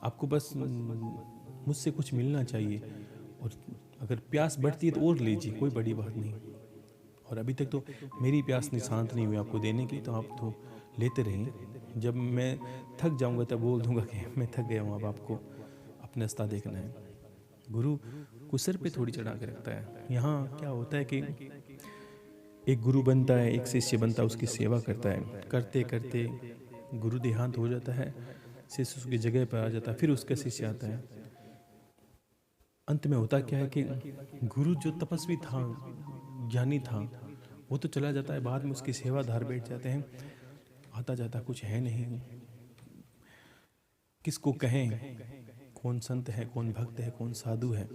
आपको बस मुझसे कुछ मिलना चाहिए, और अगर प्यास बढ़ती है तो और लीजिए, कोई बड़ी बात नहीं। और अभी तक तो मेरी प्यास शांत नहीं हुई आपको देने की, तो आप तो लेते रहें। जब मैं थक जाऊंगा तब बोल दूंगा कि मैं थक गया हूँ, अब आपको अपना रास्ता देखना है। गुरु को सिर पे थोड़ी चढ़ा के रखता है। यहाँ क्या होता है कि एक गुरु बनता है, एक शिष्य बनता है, उसकी सेवा करता है, करते करते गुरु देहांत हो जाता है, शिष्य उसकी जगह पर आ जाता है, फिर उसका शिष्य आता है। अंत में होता क्या है कि गुरु जो तपस्वी था, ज्ञानी था, वो तो चला जाता है, बाद में उसकी सेवाधार बैठ जाते हैं, आता जाता कुछ है नहीं। किसको कहें, कौन संत है, कौन भक्त है, कौन साधु है।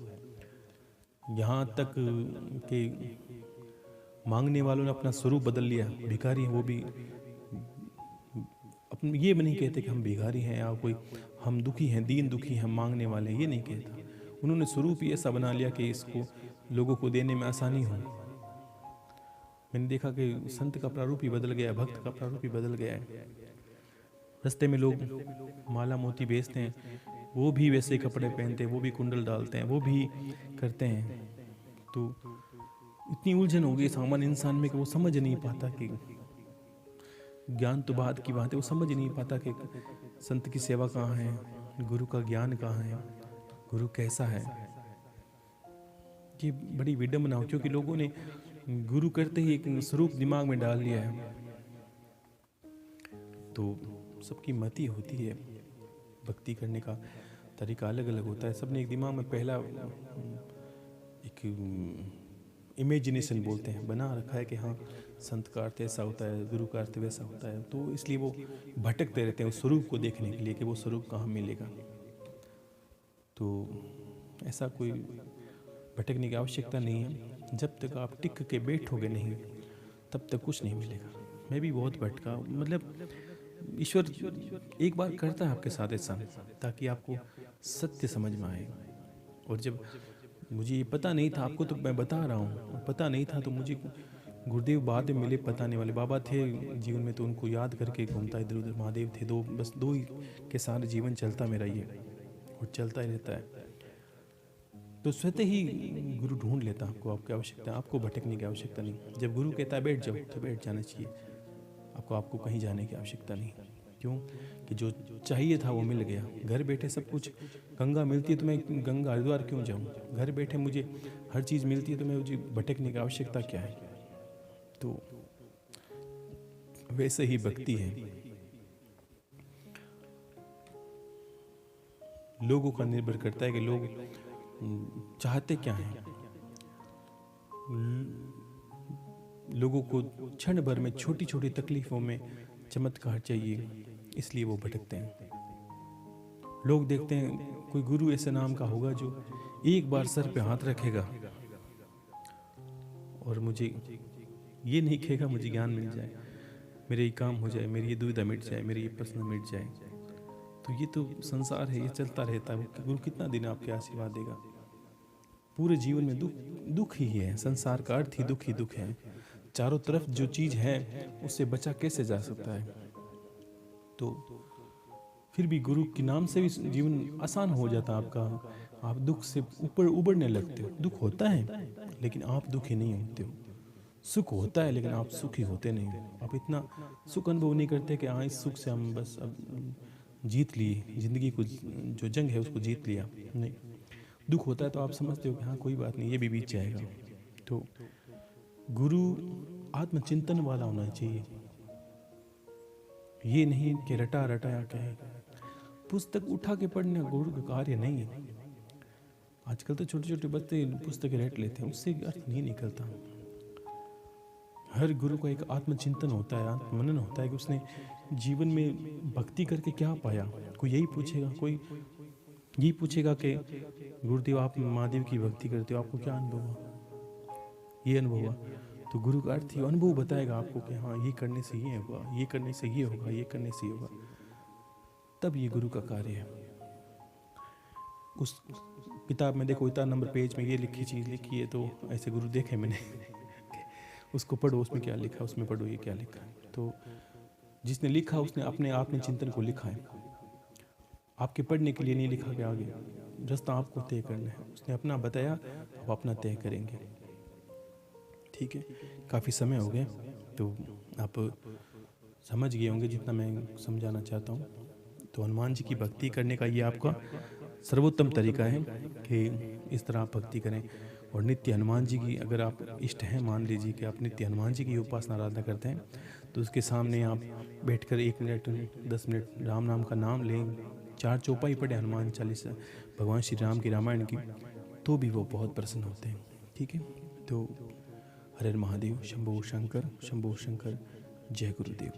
यहाँ तक कि मांगने वालों ने अपना स्वरूप बदल लिया, भिखारी हैं वो भी अपने ये नहीं कहते कि हम भिखारी हैं या कोई हम दुखी हैं, दीन दुखी हैं, मांगने वाले, ये नहीं कहता। उन्होंने स्वरूप ही ऐसा बना लिया कि इसको लोगों को देने में आसानी हो। मैंने देखा कि संत का प्रारूप ही बदल गया, भक्त का प्रारूप ही बदल गया है। रास्ते में लोग माला मोती बेचते हैं, वो भी वैसे कपड़े पहनते हैं, वो भी कुंडल डालते हैं, वो भी करते हैं। तो इतनी उलझन हो गई सामान्य इंसान में कि वो समझ नहीं पाता कि ज्ञान तो बात की बात है, वो समझ नहीं पाता कि संत की सेवा कहाँ है, गुरु का ज्ञान कहाँ है, गुरु कैसा है। ये बड़ी विडंबना हो, क्योंकि लोगों ने गुरु करते ही एक स्वरूप दिमाग में डाल लिया है। तो सबकी मति होती है, भक्ति करने का तरीका अलग अलग होता है। सबने एक दिमाग में पहला एक इमेजिनेशन बोलते हैं बना रखा है कि हाँ संत का अर्थ ऐसा होता है, गुरु का अर्थ वैसा होता है। तो इसलिए वो भटकते रहते हैं उस स्वरूप को देखने के लिए कि वो स्वरूप कहाँ मिलेगा। तो ऐसा कोई भटकने की आवश्यकता नहीं है। जब तक आप टिक के बैठोगे नहीं, तब तक कुछ नहीं मिलेगा। मैं भी बहुत भटका, मतलब ईश्वर एक बार करता है आपके साथ ऐसा, ताकि आपको सत्य समझ में आए। और जब मुझे ये पता नहीं था, आपको तो मैं बता रहा हूँ, पता नहीं था, तो मुझे गुरुदेव बाद में मिले, बताने वाले बाबा थे जीवन में, तो उनको याद करके घूमता इधर उधर। महादेव थे, बस दो ही के साथ जीवन चलता मेरा ये, और चलता ही रहता है। तो स्वतः ही गुरु ढूंढ लेता आपको, आपकी आवश्यकता, आपको भटकने की आवश्यकता नहीं। जब गुरु कहता है बैठ जाओ, तो बैठ जाना चाहिए। आपको कहीं जाने की आवश्यकता नहीं। क्यों कि जो चाहिए था वो मिल गया। घर बैठे सब कुछ, गंगा मिलती है तो मैं गंगा हरिद्वार क्यों जाऊँ? घर बैठे मुझे हर चीज़ मिलती है, तो मैं मुझे भटकने की आवश्यकता क्या है? तो वैसे ही भक्ति है। लोगों का निर्भर करता है कि लोग चाहते क्या हैं। लोगों को क्षण भर में छोटी छोटी तकलीफों में चमत्कार चाहिए, इसलिए वो भटकते हैं। लोग देखते हैं कोई गुरु ऐसे नाम का होगा जो एक बार सर पे हाथ रखेगा और मुझे ये नहीं कहेगा मुझे ज्ञान मिल जाए, मेरे ये काम हो जाए, मेरी ये दुविधा मिट जाए, मेरी ये प्रश्न मिट जाए। तो ये तो संसार है, ये चलता रहता है। गुरु कितना दिन आपके आशीर्वाद देगा? पूरे जीवन में दुख ही है। संसार का अर्थ ही दुख है। चारों तरफ जो चीज है उससे बचा कैसे जा सकता है? तो फिर भी गुरु के नाम से भी जीवन आसान हो जाता आपका। आप दुख से ऊपर उबरने लगते हो। दुख होता है लेकिन आप दुखी नहीं होते हो। सुख होता है लेकिन आप सुखी होते नहीं हो। आप इतना सुख अनुभव नहीं करते कि हाँ इस सुख से हम बस अब जीत लिए, जिंदगी को जो जंग है उसको जीत लिया। नहीं, दुख होता है तो आप समझते हो कि हाँ कोई बात नहीं, ये भी बीत जाएगा। तो गुरु आत्मचिंतन वाला होना चाहिए, ये नहीं कि रटा रटाया कहे। पुस्तक उठा के पढ़ना गुरु का कार्य नहीं है। आजकल तो छोटे छोटे बच्चे पुस्तकें रट लेते हैं, उससे अर्थ नहीं निकलता। हर गुरु का एक आत्मचिंतन होता है, आत्ममनन होता है कि उसने जीवन में भक्ति करके क्या पाया। कोई यही पूछेगा, कोई यही पूछेगा कि गुरुदेव आप महादेव की भक्ति करते हो, आपको क्या अनुभव हुआ, ये अनुभव हुआ। तो गुरु का अर्थ ही अनुभव बताएगा आपको कि हाँ ये करने से ये होगा, ये करने से ये होगा, ये करने से ये होगा। तब ये गुरु का कार्य है। उस किताब में देखो इतना नंबर पेज में ये लिखी चीज़ लिखी है, तो ऐसे गुरु देखे मैंने उसको पढ़ो, उसमें क्या लिखा, उसमें पढ़ो ये क्या लिखा है। तो जिसने लिखा उसने अपने आप में चिंतन को लिखा है, आपके पढ़ने के लिए नहीं लिखा गया। आगे रास्ता आपको तय करना है, उसने अपना बताया, आप अपना तय करेंगे। ठीक है, काफ़ी समय हो गया, तो आप समझ गए होंगे जितना मैं समझाना चाहता हूँ। तो हनुमान जी की भक्ति करने का ये आपका सर्वोत्तम तरीका है कि इस तरह आप भक्ति करें। और नित्य हनुमान जी की, अगर आप इष्ट हैं, मान लीजिए कि आप नित्य हनुमान जी की उपासना आराधना करते हैं, तो उसके सामने आप बैठकर 1 मिनट 10 मिनट राम नाम का नाम लें, 4 चौपाई पढ़े हनुमान चालीसा भगवान श्री राम की रामायण की, तो भी वो बहुत प्रसन्न होते हैं। ठीक है, तो हरे महादेव, शंभो शंकर, शंभो शंकर, जय गुरुदेव।